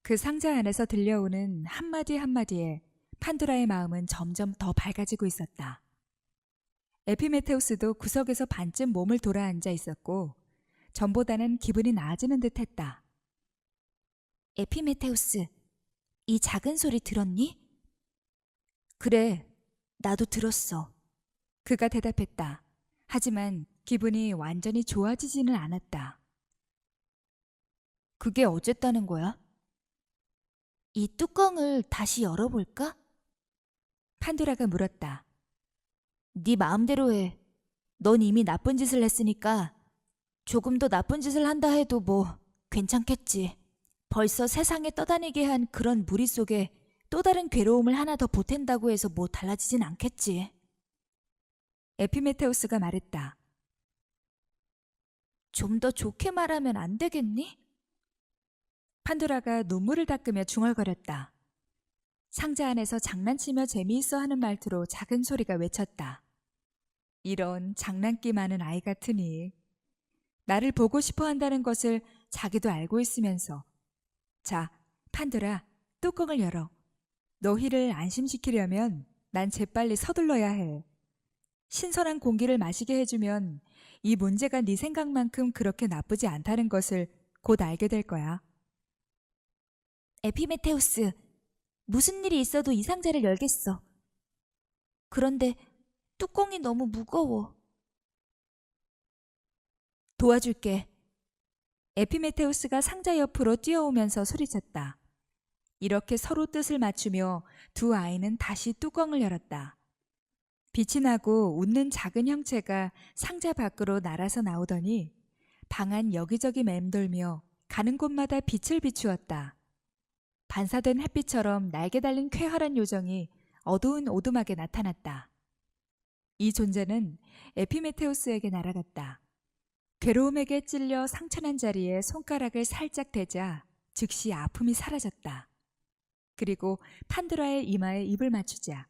그 상자 안에서 들려오는 한마디 한마디에 판도라의 마음은 점점 더 밝아지고 있었다. 에피메테우스도 구석에서 반쯤 몸을 돌아앉아 있었고 전보다는 기분이 나아지는 듯했다. 에피메테우스, 이 작은 소리 들었니? 그래, 나도 들었어. 그가 대답했다. 하지만 기분이 완전히 좋아지지는 않았다. 그게 어쨌다는 거야? 이 뚜껑을 다시 열어볼까? 판도라가 물었다. 네 마음대로 해. 넌 이미 나쁜 짓을 했으니까 조금 더 나쁜 짓을 한다 해도 뭐 괜찮겠지. 벌써 세상에 떠다니게 한 그런 무리 속에 또 다른 괴로움을 하나 더 보탠다고 해서 뭐 달라지진 않겠지. 에피메테우스가 말했다. 좀 더 좋게 말하면 안 되겠니? 판도라가 눈물을 닦으며 중얼거렸다. 상자 안에서 장난치며 재미있어 하는 말투로 작은 소리가 외쳤다. 이런 장난기 많은 아이 같으니 나를 보고 싶어 한다는 것을 자기도 알고 있으면서. 자, 판도라, 뚜껑을 열어. 너희를 안심시키려면 난 재빨리 서둘러야 해. 신선한 공기를 마시게 해주면 이 문제가 네 생각만큼 그렇게 나쁘지 않다는 것을 곧 알게 될 거야. 에피메테우스, 무슨 일이 있어도 이 상자를 열겠어. 그런데 뚜껑이 너무 무거워. 도와줄게. 에피메테우스가 상자 옆으로 뛰어오면서 소리쳤다. 이렇게 서로 뜻을 맞추며 두 아이는 다시 뚜껑을 열었다. 빛이 나고 웃는 작은 형체가 상자 밖으로 날아서 나오더니 방 안 여기저기 맴돌며 가는 곳마다 빛을 비추었다. 반사된 햇빛처럼 날개 달린 쾌활한 요정이 어두운 오두막에 나타났다. 이 존재는 에피메테우스에게 날아갔다. 괴로움에게 찔려 상처난 자리에 손가락을 살짝 대자 즉시 아픔이 사라졌다. 그리고 판도라의 이마에 입을 맞추자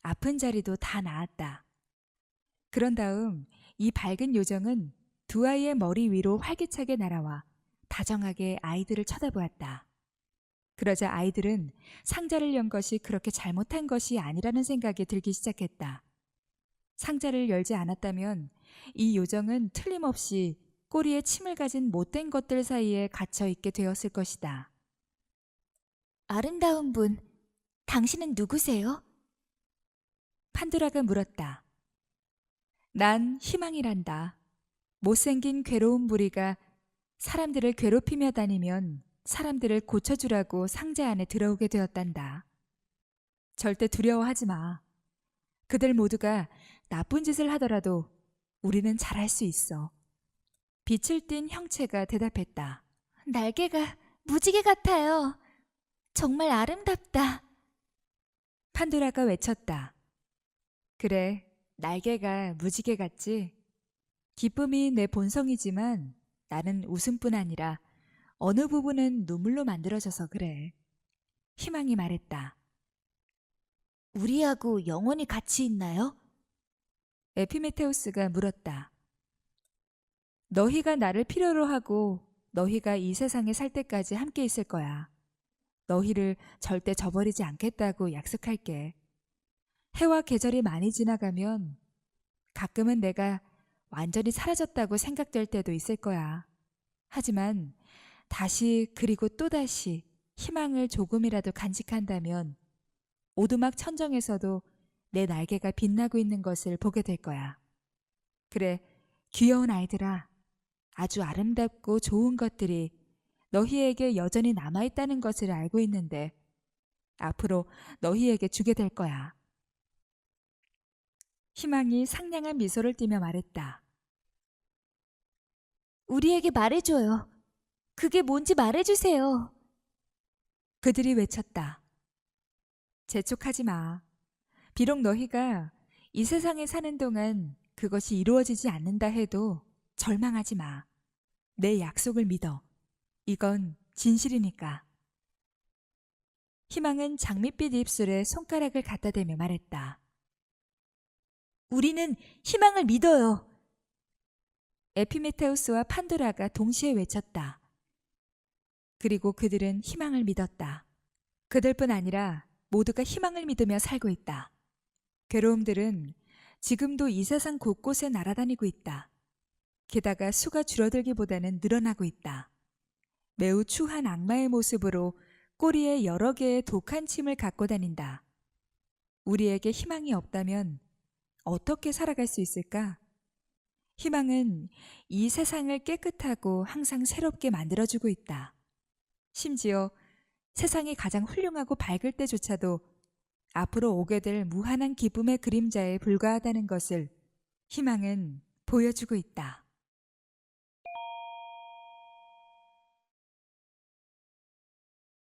아픈 자리도 다 나았다. 그런 다음 이 밝은 요정은 두 아이의 머리 위로 활기차게 날아와 다정하게 아이들을 쳐다보았다. 그러자 아이들은 상자를 연 것이 그렇게 잘못한 것이 아니라는 생각이 들기 시작했다. 상자를 열지 않았다면 이 요정은 틀림없이 꼬리에 침을 가진 못된 것들 사이에 갇혀 있게 되었을 것이다. 아름다운 분, 당신은 누구세요? 판도라가 물었다. 난 희망이란다. 못생긴 괴로운 부리가 사람들을 괴롭히며 다니면 사람들을 고쳐주라고 상자 안에 들어오게 되었단다. 절대 두려워하지 마. 그들 모두가 나쁜 짓을 하더라도 우리는 잘할 수 있어. 빛을 띤 형체가 대답했다. 날개가 무지개 같아요. 정말 아름답다. 판도라가 외쳤다. 그래, 날개가 무지개 같지? 기쁨이 내 본성이지만 나는 웃음뿐 아니라 어느 부분은 눈물로 만들어져서 그래. 희망이 말했다. 우리하고 영원히 같이 있나요? 에피메테우스가 물었다. 너희가 나를 필요로 하고 너희가 이 세상에 살 때까지 함께 있을 거야. 너희를 절대 저버리지 않겠다고 약속할게. 해와 계절이 많이 지나가면 가끔은 내가 완전히 사라졌다고 생각될 때도 있을 거야. 하지만 다시 그리고 또다시 희망을 조금이라도 간직한다면 오두막 천정에서도 내 날개가 빛나고 있는 것을 보게 될 거야. 그래, 귀여운 아이들아. 아주 아름답고 좋은 것들이 너희에게 여전히 남아있다는 것을 알고 있는데 앞으로 너희에게 주게 될 거야. 희망이 상냥한 미소를 띠며 말했다. 우리에게 말해줘요. 그게 뭔지 말해주세요. 그들이 외쳤다. 재촉하지 마. 비록 너희가 이 세상에 사는 동안 그것이 이루어지지 않는다 해도 절망하지 마. 내 약속을 믿어. 이건 진실이니까. 희망은 장밋빛 입술에 손가락을 갖다 대며 말했다. 우리는 희망을 믿어요. 에피메테우스와 판도라가 동시에 외쳤다. 그리고 그들은 희망을 믿었다. 그들뿐 아니라 모두가 희망을 믿으며 살고 있다. 괴로움들은 지금도 이 세상 곳곳에 날아다니고 있다. 게다가 수가 줄어들기보다는 늘어나고 있다. 매우 추한 악마의 모습으로 꼬리에 여러 개의 독한 침을 갖고 다닌다. 우리에게 희망이 없다면 어떻게 살아갈 수 있을까? 희망은 이 세상을 깨끗하고 항상 새롭게 만들어주고 있다. 심지어 세상이 가장 훌륭하고 밝을 때조차도 앞으로 오게 될 무한한 기쁨의 그림자에 불과하다는 것을 희망은 보여주고 있다.